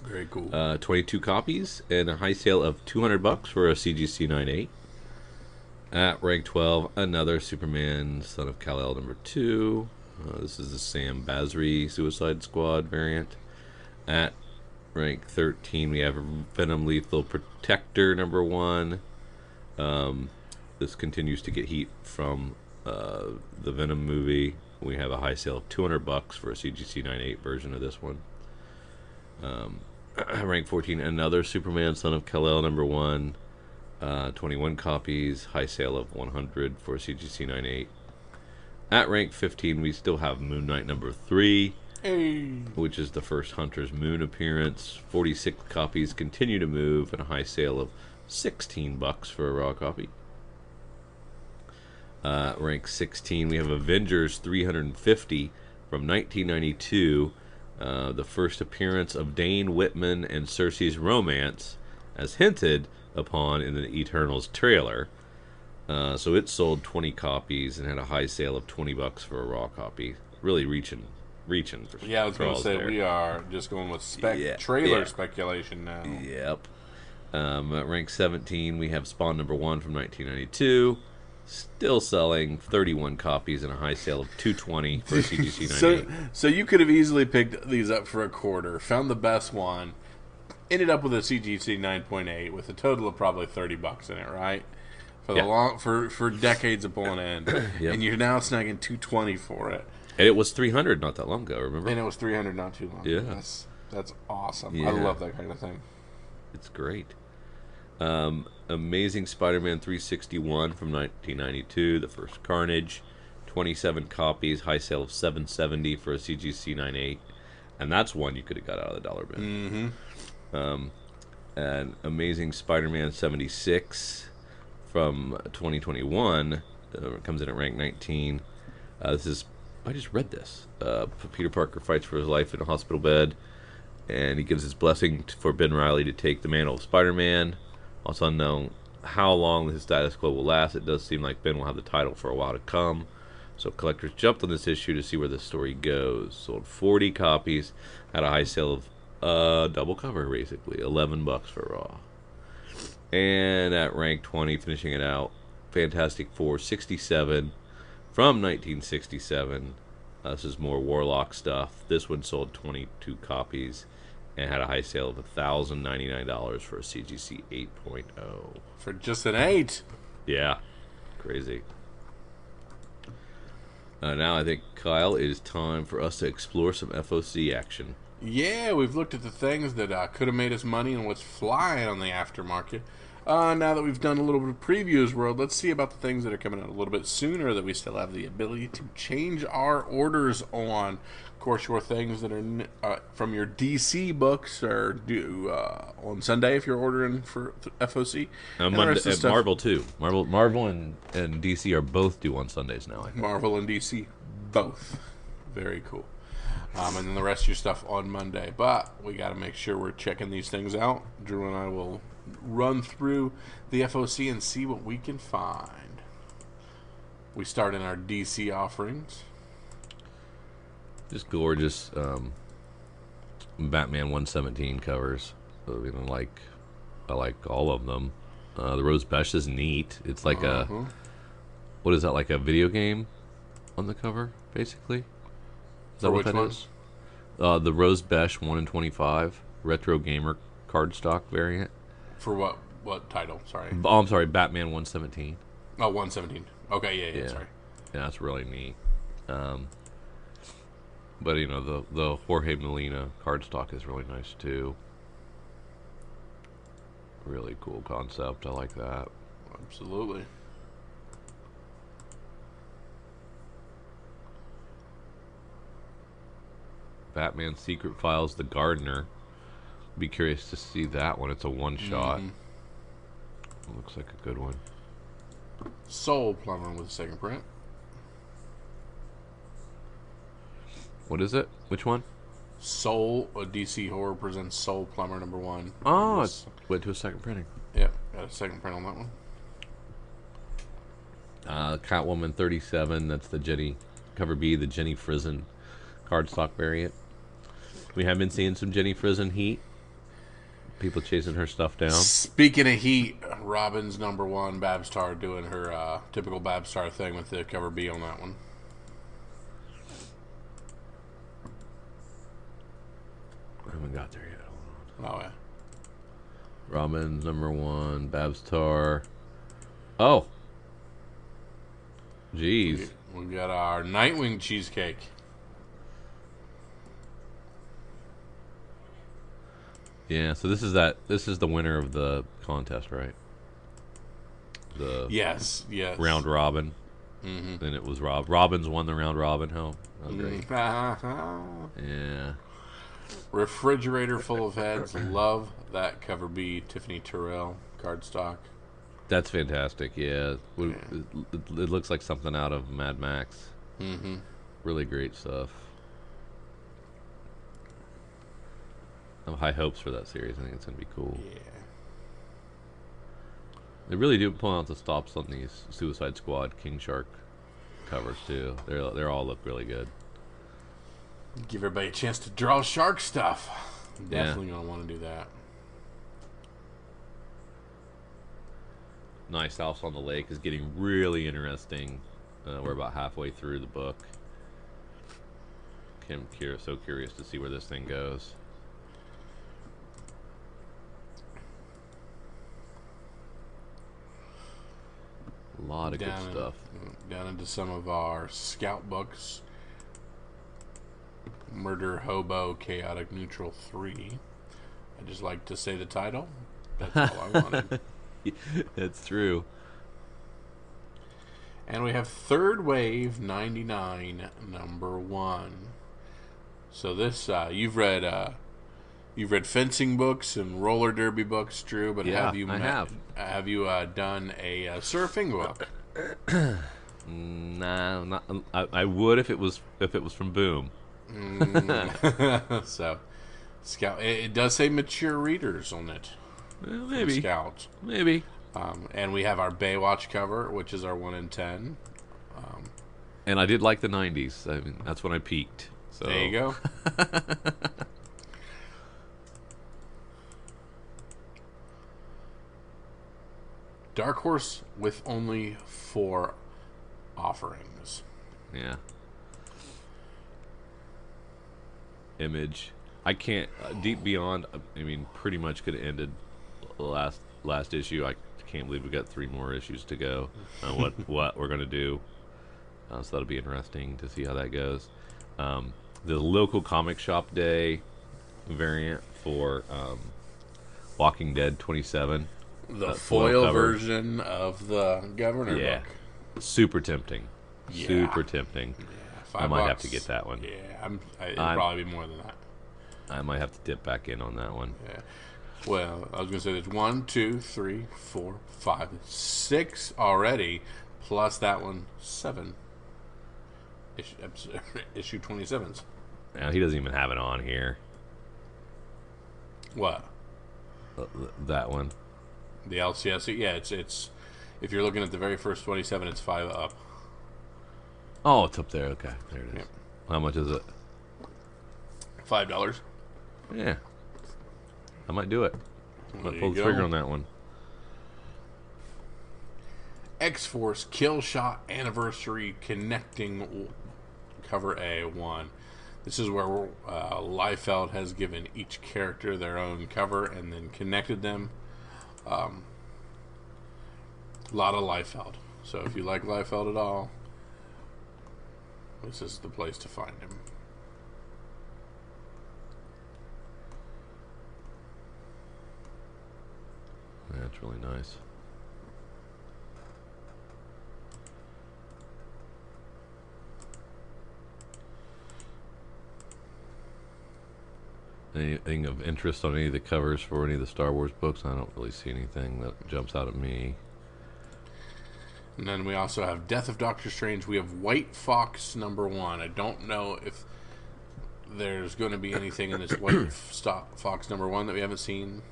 Very cool. 22 copies and a high sale of $200 for a CGC 9.8. At rank 12, another Superman, Son of Kal-El, number 2. This is the Sam Basri Suicide Squad variant. At rank 13, we have Venom Lethal Protector, number 1. This continues to get heat from the Venom movie. We have a high sale of $200 for a CGC 9.8 version of this one. Rank 14, another Superman, Son of Kal-El, number 1. 21 copies, high sale of $100 for a CGC 9.8. At rank 15, we still have Moon Knight number 3, which is the first Hunter's Moon appearance. 46 copies continue to move, and a high sale of $16 for a raw copy. Rank 16, we have Avengers 350 from 1992, the first appearance of Dane Whitman and Cersei's romance, as hinted upon in the Eternals trailer. So it sold 20 copies and had a high sale of $20 for a raw copy. Really reaching for Yeah, I was going to say, there. we are just going with trailer speculation now. Yep. At rank 17, we have Spawn number 1 from 1992. Still selling 31 copies and a high sale of $220 for a CGC 9.8. So you could have easily picked these up for a quarter, found the best one, ended up with a CGC 9.8 with a total of probably $30 in it, right? For the for decades upon end. Yep. And you're now snagging $220 for it. And it was $300 not that long ago, remember? And it was $300 not too long. Yeah. That's awesome. Yeah. I love that kind of thing. It's great. Amazing Spider-Man 361 from 1992, the first Carnage. 27 copies, high sale of $770 for a CGC 9.8. And that's one you could have got out of the dollar bin. Mm-hmm. And Amazing Spider-Man 76 from 2021 comes in at rank 19. I just read this. Peter Parker fights for his life in a hospital bed, and he gives his blessing for Ben Reilly to take the mantle of Spider-Man. Also unknown how long the status quo will last. It does seem like Ben will have the title for a while to come. So collectors jumped on this issue to see where the story goes. Sold 40 copies at a high sale of double cover, basically. $11 for raw. And at rank 20, finishing it out, Fantastic Four 67 from 1967. This is more Warlock stuff. This one sold 22 copies and had a high sale of $1,099 for a CGC 8.0. For just an 8. Yeah. Crazy. Now I think, Kyle, it is time for us to explore some FOC action. Yeah, we've looked at the things that could have made us money and what's flying on the aftermarket. Now that we've done a little bit of previews, world, let's see about the things that are coming out a little bit sooner that we still have the ability to change our orders on. Of course, your things that are from your DC books are due on Sunday if you're ordering for FOC. Monday, Marvel too. Marvel and DC are both due on Sundays now. I think. Marvel and DC, both. Very cool. And then the rest of your stuff on Monday. But we got to make sure we're checking these things out. Drew and I will run through the FOC and see what we can find. We start in our DC offerings. Just gorgeous Batman 117 covers. I like all of them. The Rose Besh is neat. It's like what is that, like a video game on the cover, basically? Is that what that is? The Rose Besh 1 in 25 retro gamer cardstock variant. For what title? Sorry. Oh, I'm sorry, Batman 117. Oh, 117. Okay, yeah. Sorry. Yeah, that's really neat. But you know, the Jorge Molina cardstock is really nice too. Really cool concept. I like that. Absolutely. Batman Secret Files, The Gardener. Be curious to see that one. It's a one-shot. It looks like a good one. Soul Plumber with a second print. What is it? Which one? Soul, a DC Horror presents Soul Plumber #1. Oh, it went to a second printing. Yep, got a second print on that one. Catwoman 37. That's the Jenny cover B, the Jenny Frizen cardstock variant. We have been seeing some Jenny Frizen heat. People chasing her stuff down. Speaking of heat, Robin's #1, Babstar, doing her typical Babstar thing with the cover B on that one. I haven't got there yet. Oh, yeah. Robin's #1, Babstar. Oh. Jeez. We got our Nightwing cheesecake. Yeah, so this is the winner of the contest, right? Yes. Round robin. Mm-hmm. And it was Robbins won the round robin. How great. Yeah. Refrigerator full of heads. Love that cover B, Tiffany Terrell cardstock. That's fantastic. Yeah. It looks like something out of Mad Max. Mm-hmm. Really great stuff. I have high hopes for that series. I think it's going to be cool. Yeah. They really do pull out the stops on these Suicide Squad King Shark covers too. They all look really good. Give everybody a chance to draw shark stuff. Definitely gonna want to do that. Nice House on the Lake is getting really interesting. We're about halfway through the book. I'm so curious to see where this thing goes. A lot of good stuff. Down into some of our scout books. Murder Hobo Chaotic Neutral 3. I just like to say the title. That's all I wanted. That's true. And we have Third Wave 99 #1. So this you've read fencing books and roller derby books, Drew, but yeah, have you done a surfing book? Nah, not. I would if it was from Boom. So, Scout. It does say mature readers on it. Well, maybe Scout. Maybe. And we have our Baywatch cover, which is our 1 in 10. And I did like the 90s. I mean, that's when I peaked. So. There you go. Dark Horse with only 4 offerings. Yeah. Image. I can't. Deep Beyond. I mean, pretty much could have ended the last issue. I can't believe we got 3 more issues to go. What we're gonna do. So that'll be interesting to see how that goes. The local comic shop day variant for Walking Dead 27. The foil foil cover. version of the Governor Yeah. book. Super tempting. Yeah. Super tempting. Yeah, I might have $5. to get that one. Yeah, it'll probably be more than that. I might have to dip back in on that one. Yeah. Well, I was going to say there's 1, 2, 3, 4, 5, 6 already, plus that one, 7. Issue 27s. Now, he doesn't even have it on here. What? That one. The LCSD? Yeah, it's if you're looking at the very first 27, it's 5 up. Oh, it's up there. Okay, there it is. Yep. How much is it? $5. Yeah. I might do it. I might pull the go. trigger on that one. X-Force Kill Shot Anniversary Connecting Cover A1. This is where Liefeld has given each character their own cover and then connected them. A lot of Liefeld. So if you like Liefeld at all, this is the place to find him. That's really nice. Anything of interest on any of the covers for any of the Star Wars books? I don't really see anything that jumps out at me. And then we also have Death of Doctor Strange. We have White Fox #1. I don't know if there's going to be anything in this White Fox #1 that we haven't seen.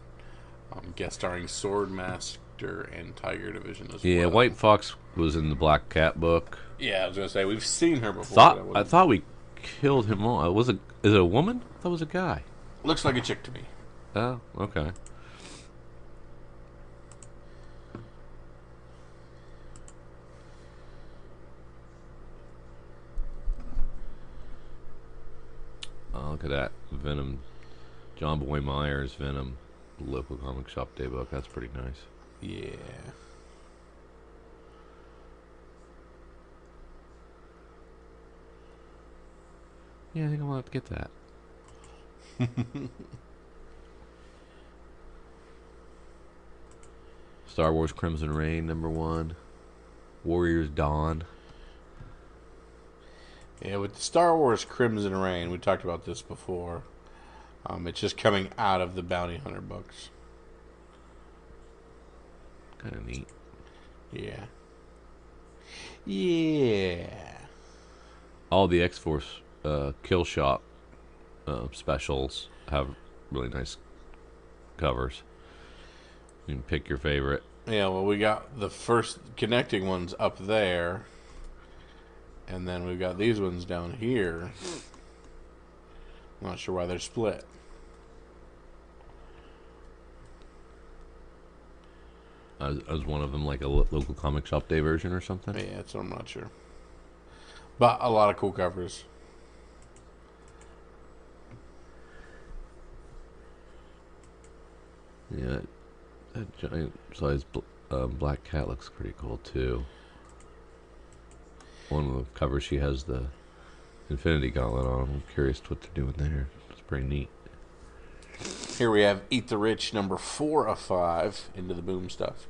Guest starring Swordmaster and Tiger Division as well. Yeah, White Fox was in the Black Cat book. Yeah, I was going to say, we've seen her before. I thought we killed him all. Is it a woman? I thought it was a guy. Looks like a chick to me. Oh, okay. Oh, look at that. Venom. John Boy Myers, Venom. Local comic shop day book. That's pretty nice. Yeah. Yeah, I think I'm going to have to get that. Star Wars Crimson Reign #1. Warriors Dawn. Yeah, with the Star Wars Crimson Reign, we talked about this before. It's just coming out of the Bounty Hunter books. Kind of neat. Yeah. Yeah. All the X-Force Kill Shop specials have really nice covers. You can pick your favorite. Yeah, well, we got the first connecting ones up there. And then we've got these ones down here. Not sure why they're split. Is one of them like a local comic shop day version or something? Yeah, so I'm not sure. But a lot of cool covers. Yeah, that giant size Black Cat looks pretty cool too. One of the covers, she has the Infinity Gauntlet on. I'm curious what they're doing there. It's pretty neat. Here we have Eat the Rich #4 of 5 into the Boom stuff.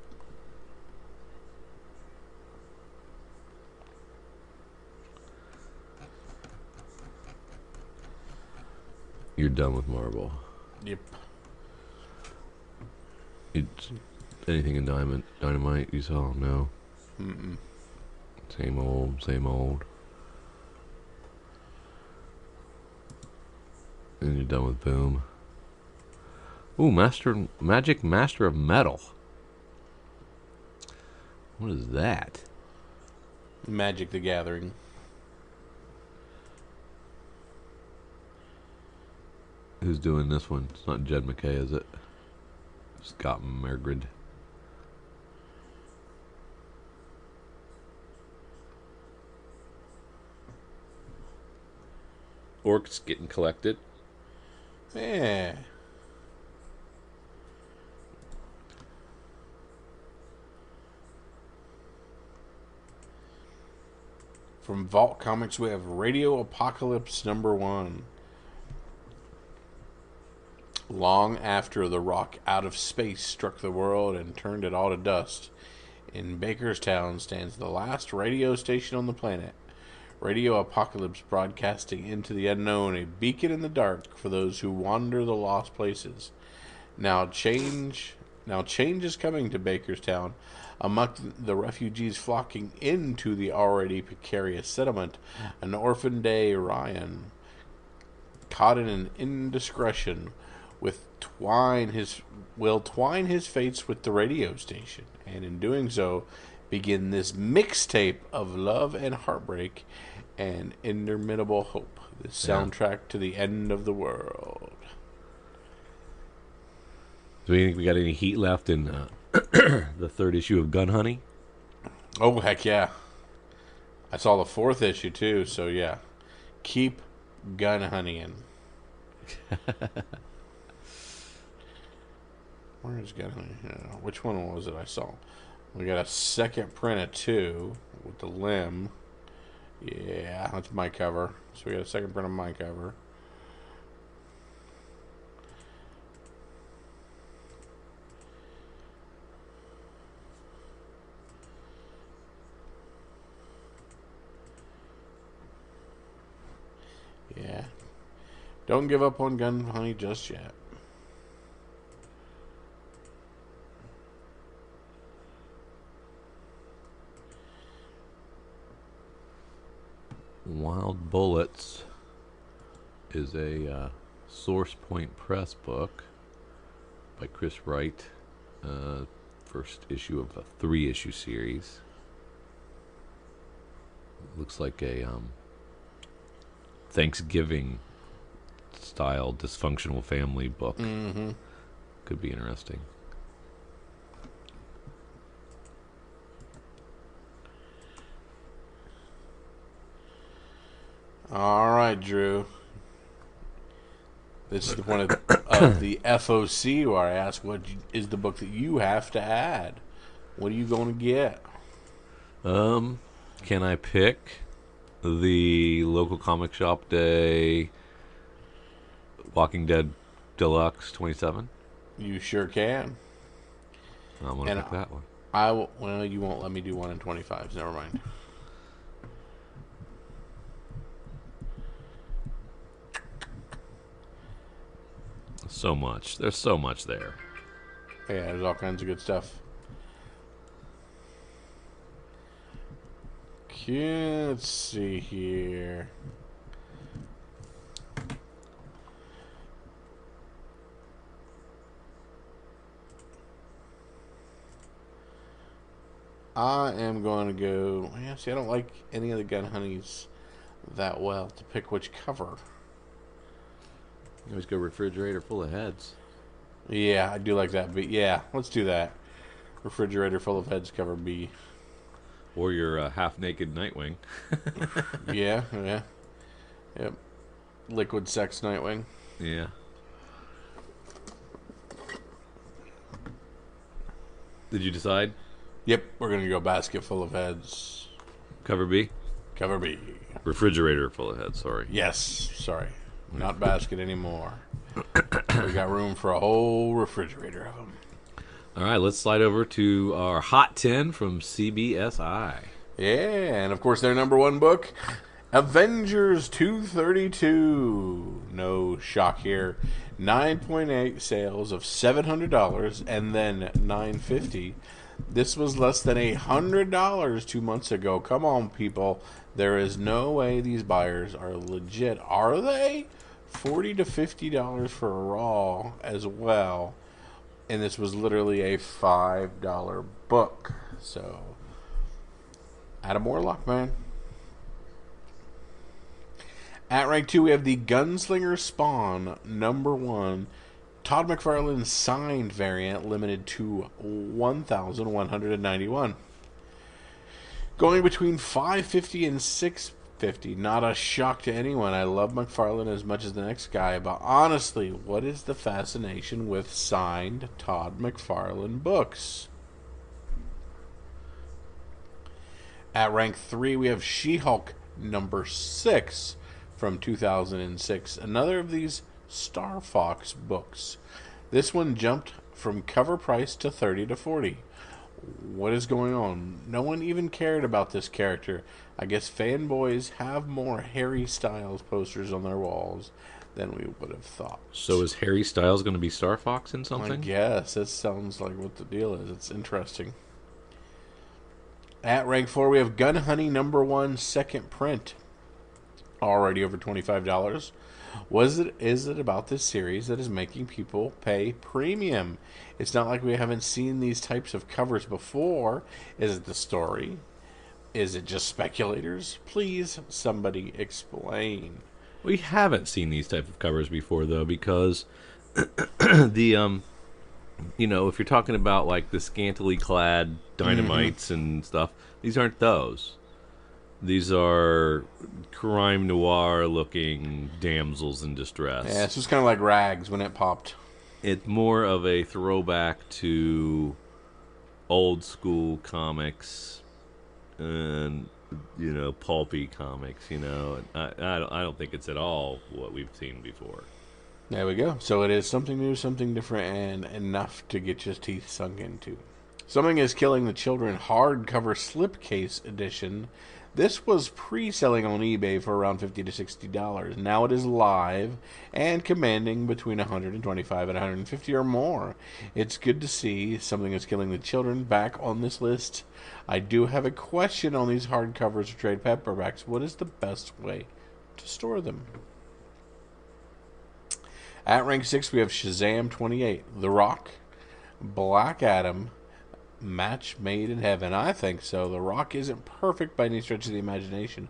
You're done with Marvel. Yep. It's anything in Dynamite you saw? No. Mm-mm. Same old, same old. And you're done with Boom. Ooh, Magic Master of Metal. What is that? Magic the Gathering. Who's doing this one? It's not Jed McKay, is it? Scott Mergrid. Orcs getting collected. Yeah. From Vault Comics, we have Radio Apocalypse #1. Long after the rock out of space struck the world and turned it all to dust, in Bakerstown stands the last radio station on the planet. Radio Apocalypse broadcasting into the unknown, a beacon in the dark for those who wander the lost places. Now change is coming to Bakerstown. Among the refugees flocking into the already precarious settlement, an orphan day Ryan, caught in an indiscretion, will twine his fates with the radio station, and in doing so, begin this mixtape of love and heartbreak and interminable hope. The soundtrack to the end of the world. Do we think we got any heat left in the third issue of Gun Honey? Oh, heck yeah. I saw the fourth issue, too, so yeah. Keep gun honeying. Where is gun honey? Which one was it I saw? We got a second print of 2 with the limb. Yeah, that's my cover. So we got a second print of my cover. Yeah. Don't give up on Gun Honey just yet. Wild Bullets is a Source Point Press book by Chris Wright. First issue of a 3-issue series. Looks like a Thanksgiving style dysfunctional family book. Mm-hmm. Could be interesting. All right, Drew. This is one of the FOC where I ask what is the book that you have to add. What are you going to get? Can I pick the local comic shop day Walking Dead Deluxe 27? You sure can. I'm going to pick that one. Well, you won't let me do 1 in 25s. Never mind. So much. There's so much there. Yeah, there's all kinds of good stuff. Okay, let's see here. I am going to go... Yeah, see, I don't like any of the Gun Honeys that well to pick which cover. You always go refrigerator full of heads. Yeah, I do like that. But yeah, let's do that. Refrigerator full of heads, cover B. Or your half-naked Nightwing. Yeah. Yep. Liquid sex Nightwing. Yeah. Did you decide? Yep, we're going to go basket full of heads. Cover B? Cover B. Refrigerator full of heads, sorry. Yes, sorry. Not basket anymore. We got room for a whole refrigerator of them. All right, let's slide over to our Hot 10 from CBSI. Yeah, and of course their number one book, Avengers 232. No shock here. 9.8 sales of $700 and then $950. This was less than $100 2 months ago. Come on, people. There is no way these buyers are legit. Are they? $40 to $50 for a raw as well. And this was literally a $5 book. So, Adam Warlock, man. At rank 2, we have the Gunslinger Spawn #1. Todd McFarlane signed variant, limited to 1,191. Going between $550 and $650. Not a shock to anyone. I love McFarlane as much as the next guy, but honestly, what is the fascination with signed Todd McFarlane books? At rank 3, we have She-Hulk #6 from 2006. Another of these Star Fox books. This one jumped from cover price to 30 to 40. What is going on? No one even cared about this character. I guess fanboys have more Harry Styles posters on their walls than we would have thought. So is Harry Styles going to be Star Fox in I something? guess that sounds like what the deal is. It's interesting. At rank 4, we have Gun Honey #1 second print. Already over $25. Is it about this series that is making people pay premium? It's not like we haven't seen these types of covers before. Is it the story? Is it just speculators? Please, somebody explain. We haven't seen these type of covers before, though, because the if you're talking about like the scantily clad dynamites and stuff, these aren't those. These are crime noir looking damsels in distress. Yeah, it's just kind of like Rags when it popped. It's more of a throwback to old school comics and pulpy comics. I don't think it's at all what we've seen before. There we go. So it is something new, something different, and enough to get your teeth sunk into. Something is Killing the Children hardcover slipcase edition. This was pre-selling on eBay for around $50 to $60. Now it is live and commanding between $125 and $150 or more. It's good to see Something is Killing the Children back on this list. I do have a question on these hardcovers or trade paperbacks. What is the best way to store them? At rank 6, we have Shazam 28, The Rock, Black Adam, match made in heaven. I think so. The Rock isn't perfect by any stretch of the imagination,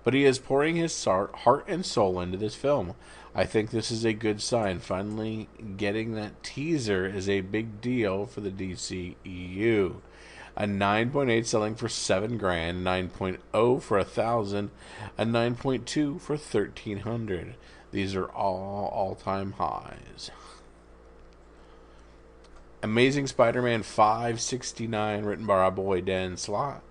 but he is pouring his heart and soul into this film. I think this is a good sign. Finally getting that teaser is a big deal for the DCEU. A 9.8 selling for $7,000, 9.0 for $1,000, a 9.2 for $1,300. These are all all-time highs. Amazing Spider-Man 569, written by our boy Dan Slott.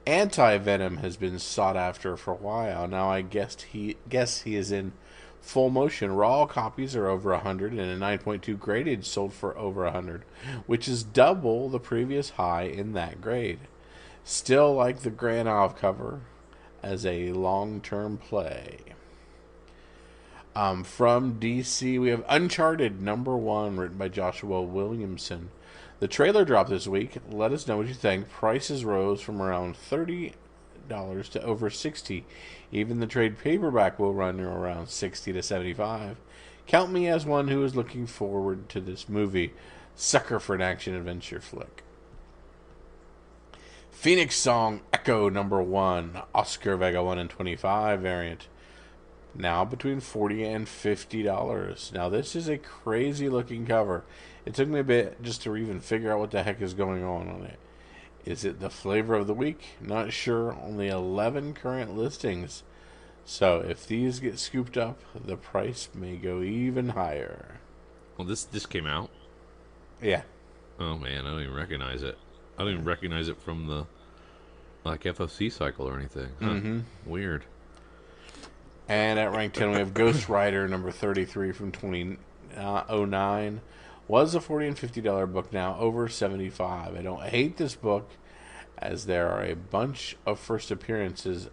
Anti-Venom has been sought after for a while. Now I guess he is in full motion. Raw copies are over 100, and a 9.2 graded sold for over 100, which is double the previous high in that grade. Still like the Granov cover as a long-term play. From DC, we have Uncharted #1, written by Joshua Williamson. The trailer dropped this week. Let us know what you think. Prices rose from around $30 to over $60. Even the trade paperback will run around $60 to $75. Count me as one who is looking forward to this movie. Sucker for an action-adventure flick. Phoenix Song Echo #1, Oscar Vega 1 in 25 variant. Now between $40 and $50. Now this is a crazy looking cover. It took me a bit just to even figure out what the heck is going on it. Is it the flavor of the week? Not sure. Only 11 current listings. So if these get scooped up, the price may go even higher. Well, this came out. Yeah. Oh man, I don't even recognize it. I don't even recognize it from the FFC cycle or anything. Huh. Mm-hmm. Weird. And at rank 10, we have Ghost Rider #33 from 2009. Was a $40 and $50 book, now over $75. I don't hate this book, as there are a bunch of first appearances.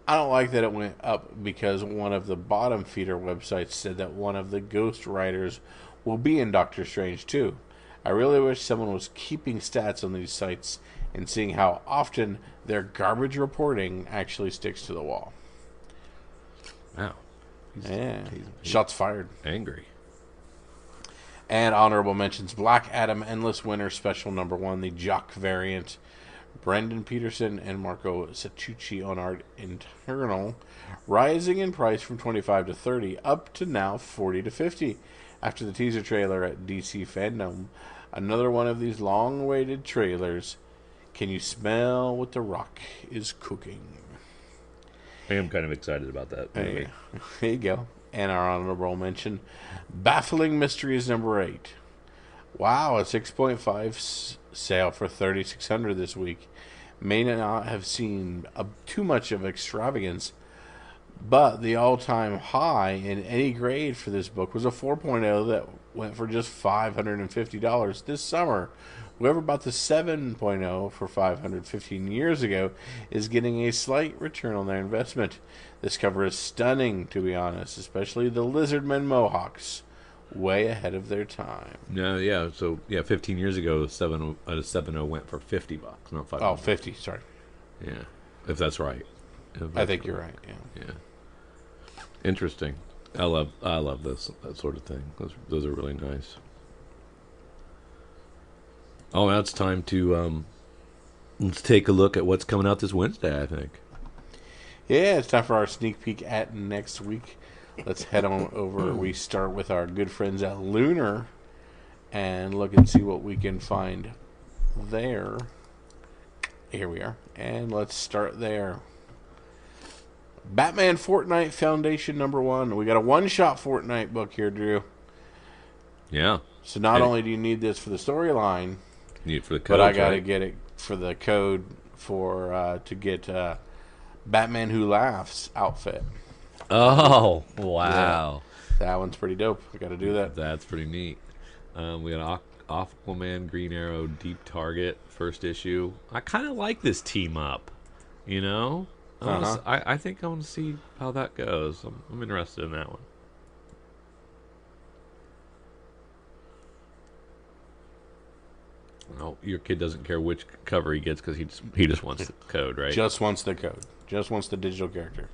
I don't like that it went up because one of the bottom feeder websites said that one of the Ghost Riders will be in Doctor Strange 2. I really wish someone was keeping stats on these sites and seeing how often their garbage reporting actually sticks to the wall. Wow. He's shots fired. Angry. And honorable mentions: Black Adam Endless Winter Special #1, the Jock variant. Brendan Peterson and Marco Saccucci on art. Internal, rising in price from $25 to $30, up to now $40 to $50. After the teaser trailer at DC Fandom, another one of these long-awaited trailers. Can you smell what The Rock is cooking? I am kind of excited about that movie. Hey, there you go. And our honorable mention: Baffling Mysteries #8. Wow, a 6.5 sale for $3,600 this week. May not have seen too much of extravagance, But the all-time high in any grade for this book was a 4.0 that went for just $550 this summer. Whoever bought the 7.0 for $500 15 years ago is getting a slight return on their investment. This cover is stunning, to be honest, especially the Lizardmen Mohawks, way ahead of their time. No, yeah. So yeah, 15 years ago, 7.0 went for $50, not 500. Oh, 50, sorry. Yeah, if that's right. I think you're right, yeah. Yeah. Interesting. I love that sort of thing. Those are really nice. Oh, now it's time to let's take a look at what's coming out this Wednesday, I think. Yeah, it's time for our sneak peek at next week. Let's head on over. We start with our good friends at Lunar and look and see what we can find there. Here we are. And let's start there. Batman Fortnite Foundation #1. We got a one-shot Fortnite book here, Drew. Yeah. So not only do you need this for the storyline, you need it for the code, but I got to right? get it for the code for to get Batman Who Laughs outfit. Oh, wow. Yeah, that one's pretty dope. We got to do that. That's pretty neat. We got Aquaman, Green Arrow, Deep Target, first issue. I kind of like this team up, you know? I think I want to see how that goes. I'm interested in that one. Oh, your kid doesn't care which cover he gets because he just wants the code, right? Just wants the code. Just wants the digital character.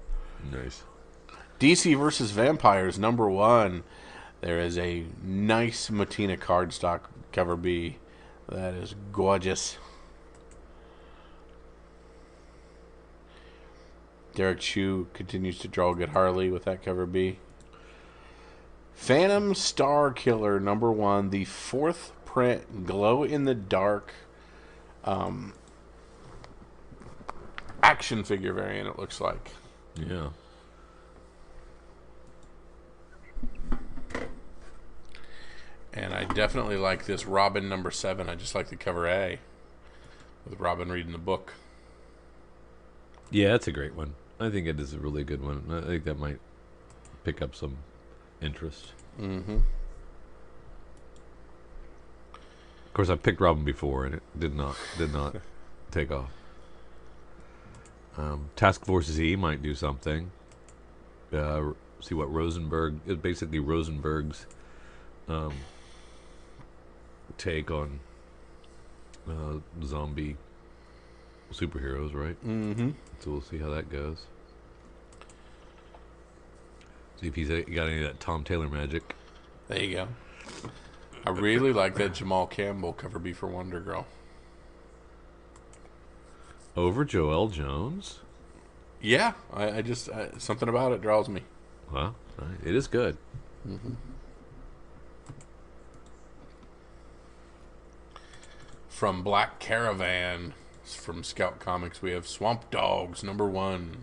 Nice. DC versus Vampires #1. There is a nice Matina cardstock cover B. That is gorgeous. Derek Chu continues to draw good Harley with that cover B. Phantom Star Killer #1, the 4th print glow in the dark action figure variant, it looks like. Yeah. And I definitely like this Robin #7. I just like the cover A with Robin reading the book. Yeah, that's a great one. I think it is a really good one. I think that might pick up some interest. Mm-hmm. Of course, I picked Robin before, and it did not take off. Task Force Z might do something. See what Rosenberg is basically Rosenberg's take on zombie superheroes, right? Mm-hmm. So we'll see how that goes. See if he's got any of that Tom Taylor magic. There you go. I really like that Jamal Campbell cover B for Wonder Girl. Over Joelle Jones? Yeah, I just something about it draws me. Well, it is good. Mm-hmm. From Black Caravan, from Scout Comics, we have Swamp Dogs #1.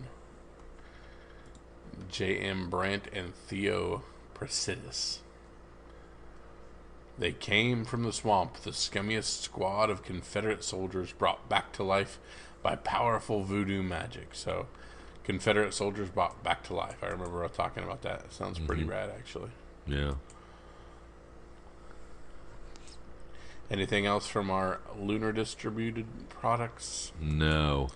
J.M. Brandt and Theo Prasidis. They came from the swamp, the scummiest squad of Confederate soldiers brought back to life by powerful voodoo magic. So, Confederate soldiers brought back to life. I remember talking about that. It sounds pretty rad, actually. Yeah. Anything else from our Lunar distributed products? No.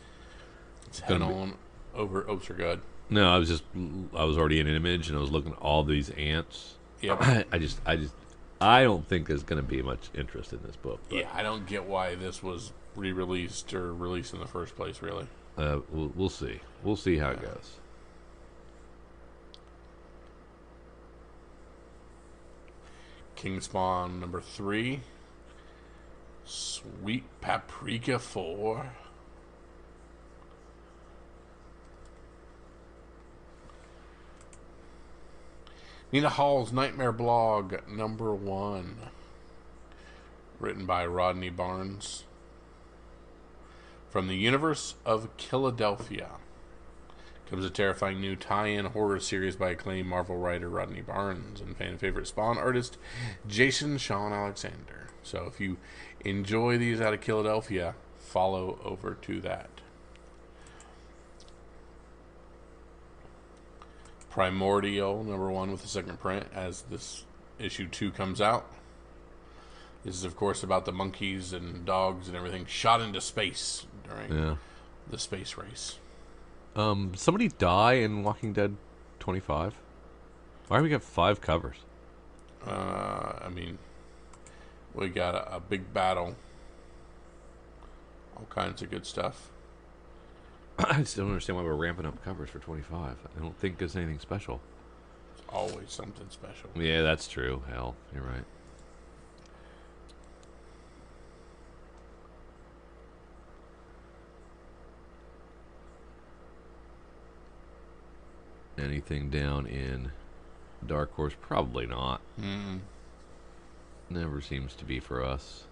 Let's head on over. Oh, sir, go ahead. No, I was already in an image, and I was looking at all these ants. Yep. I don't think there's going to be much interest in this book. But, Yeah, I don't get why this was re-released or released in the first place, really. we'll see. We'll see how it goes. King Spawn #3. Sweet Paprika 4. Nina Hall's Nightmare Blog #1. Written by Rodney Barnes. From the universe of Philadelphia comes a terrifying new tie-in horror series by acclaimed Marvel writer Rodney Barnes and fan favorite Spawn artist Jason Sean Alexander. So if you enjoy these out of Philadelphia, follow over to that. Primordial #1 with the second print as this issue 2 comes out. This is, of course, about the monkeys and dogs and everything shot into space during the space race. Somebody die in Walking Dead 25? Why do we got 5 covers? I mean, we got a big battle. All kinds of good stuff. I just don't understand why we're ramping up covers for 25. I don't think it's anything special. It's always something special. Yeah, that's true. Hell, you're right. Anything down in Dark Horse? Probably not. Never seems to be for us.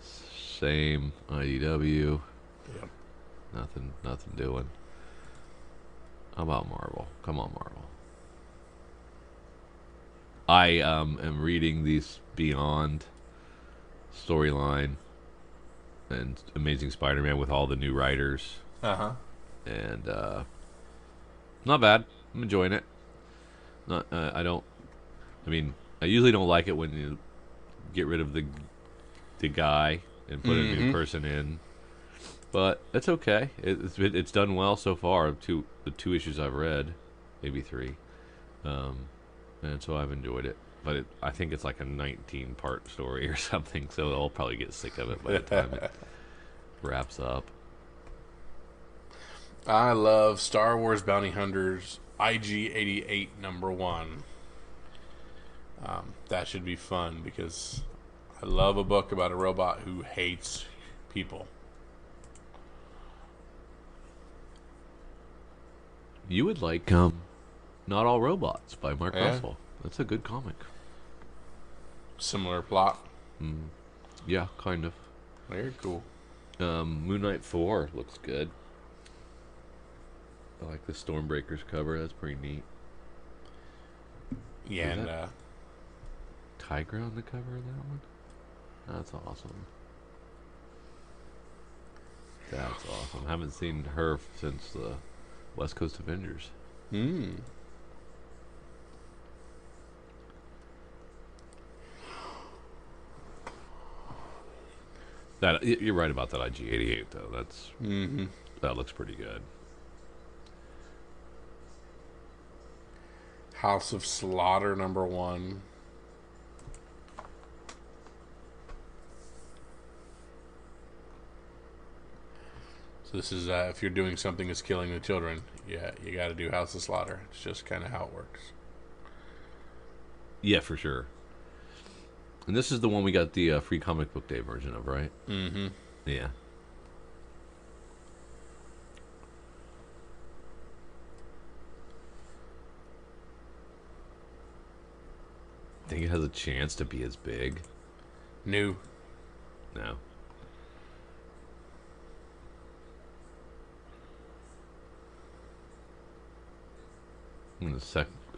Same IDW. Yep. Nothing doing. How about Marvel? Come on, Marvel. I am reading these Beyond storyline and Amazing Spider-Man with all the new writers. And not bad. I'm enjoying it. Not. I don't. I mean, I usually don't like it when you get rid of the guy and put a new person in. But it's okay. It's done well so far. The 2 issues I've read, maybe 3, and so I've enjoyed it. But I think it's like a 19-part story or something. So I'll probably get sick of it by the time it wraps up. I love Star Wars Bounty Hunters IG-88 #1. That should be fun because I love a book about a robot who hates people. You would like Not All Robots by Mark Russell. That's a good comic. Similar plot. Yeah, kind of. Very cool. Moon Knight 4 looks good. I like the Stormbreakers cover. That's pretty neat. Yeah, and Tigra on the cover of that one? That's awesome. That's awesome. I haven't seen her since the West Coast Avengers. That you're right about that IG-88 though. That's that looks pretty good. House of Slaughter #1. So this is if you're doing something that's killing the children, yeah, you got to do House of Slaughter. It's just kind of how it works. Yeah, for sure. And this is the one we got the free comic book day version of, right? Yeah. Think it has a chance to be as big? No.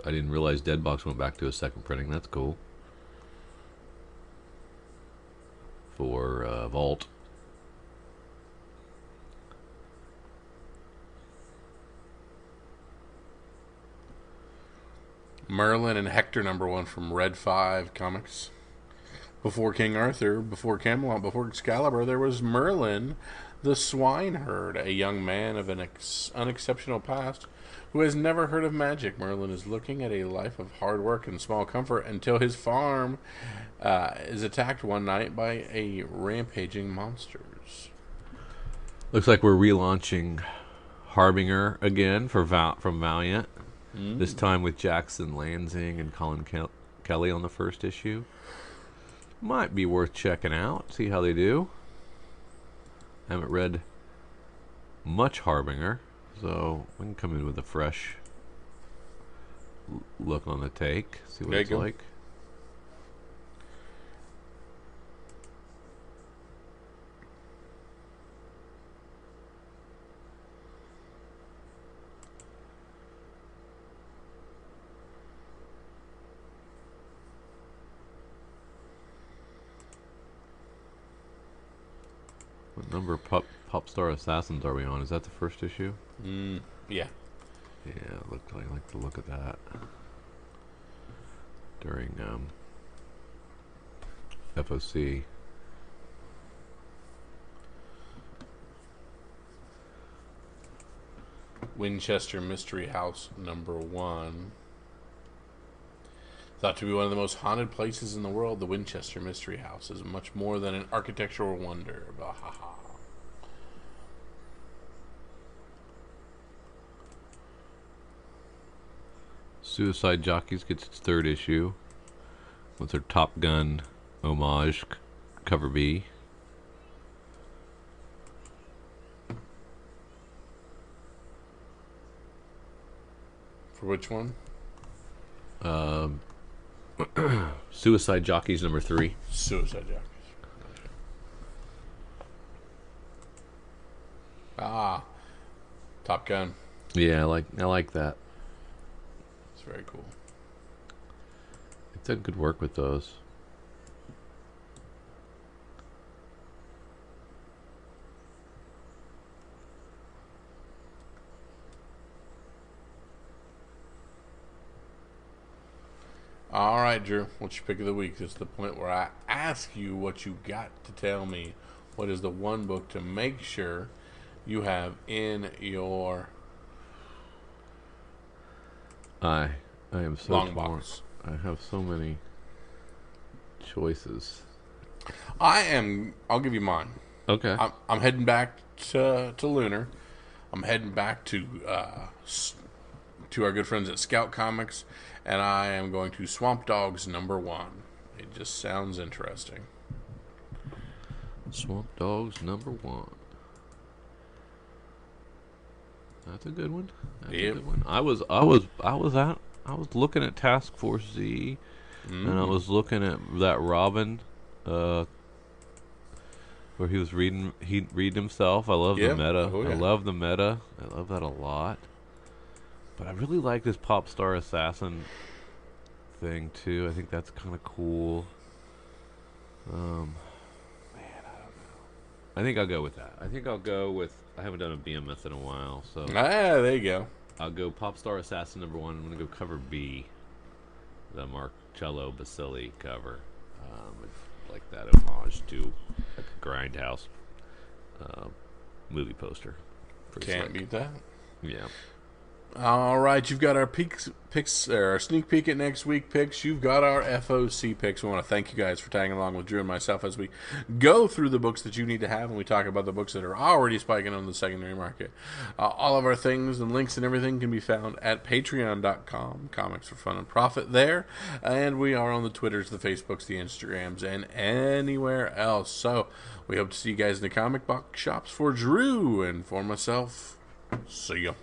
I didn't realize Deadbox went back to a second printing. That's cool. For Vault. Merlin and Hector #1 from Red 5 Comics. Before King Arthur, before Camelot, before Excalibur, there was Merlin, the swineherd, a young man of an unexceptional past who has never heard of magic. Merlin is looking at a life of hard work and small comfort until his farm is attacked one night by a rampaging monsters. Looks like we're relaunching Harbinger again from Valiant. This time with Jackson Lansing and Colin Kelly on the first issue. Might be worth checking out. See how they do. Haven't read much Harbinger, so we can come in with a fresh look on the take. See what it's like. What number of Pop Star Assassins are we on? Is that the first issue? Yeah. Yeah, it looked like I like the look of that during FOC. Winchester Mystery House #1. Thought to be one of the most haunted places in the world, the Winchester Mystery House is much more than an architectural wonder. Bahaha. Suicide Jockeys gets its 3rd issue with their Top Gun homage cover B. For which one? Suicide Jockeys #3. Suicide Jockeys. Ah, Top Gun. Yeah, I like that. It's very cool. It's done good work with those. All right, Drew. What's your pick of the week? This is the point where I ask you what you got to tell me. What is the one book to make sure you have in your I am so long torn. box? I have so many choices. I'll give you mine. Okay. I'm heading back to Lunar. I'm heading back to our good friends at Scout Comics, and I am going to Swamp Dogs #1. It just sounds interesting. Swamp Dogs #1. That's a good one. That's a good one. I was looking at Task Force Z, and I was looking at that Robin, where he was reading himself. I love the meta. Oh, yeah. I love the meta. I love that a lot. But I really like this Pop Star Assassin thing too. I think that's kind of cool. Man, I don't know. I think I'll go with that. I haven't done a BMS in a while, so There you go. I'll go Pop Star Assassin #1. I'm gonna go cover B, the Marcello Basili cover. It's like that homage to like a Grindhouse movie poster. Pretty Can't slick. beat that. Yeah. All right, you've got our picks, our sneak peek at next week picks. You've got our FOC picks. We want to thank you guys for tagging along with Drew and myself as we go through the books that you need to have, and we talk about the books that are already spiking on the secondary market. All of our things and links and everything can be found at patreon.com. Comics for Fun and Profit there. And we are on the Twitters, the Facebooks, the Instagrams, and anywhere else. So we hope to see you guys in the comic book shops. For Drew and for myself, see ya.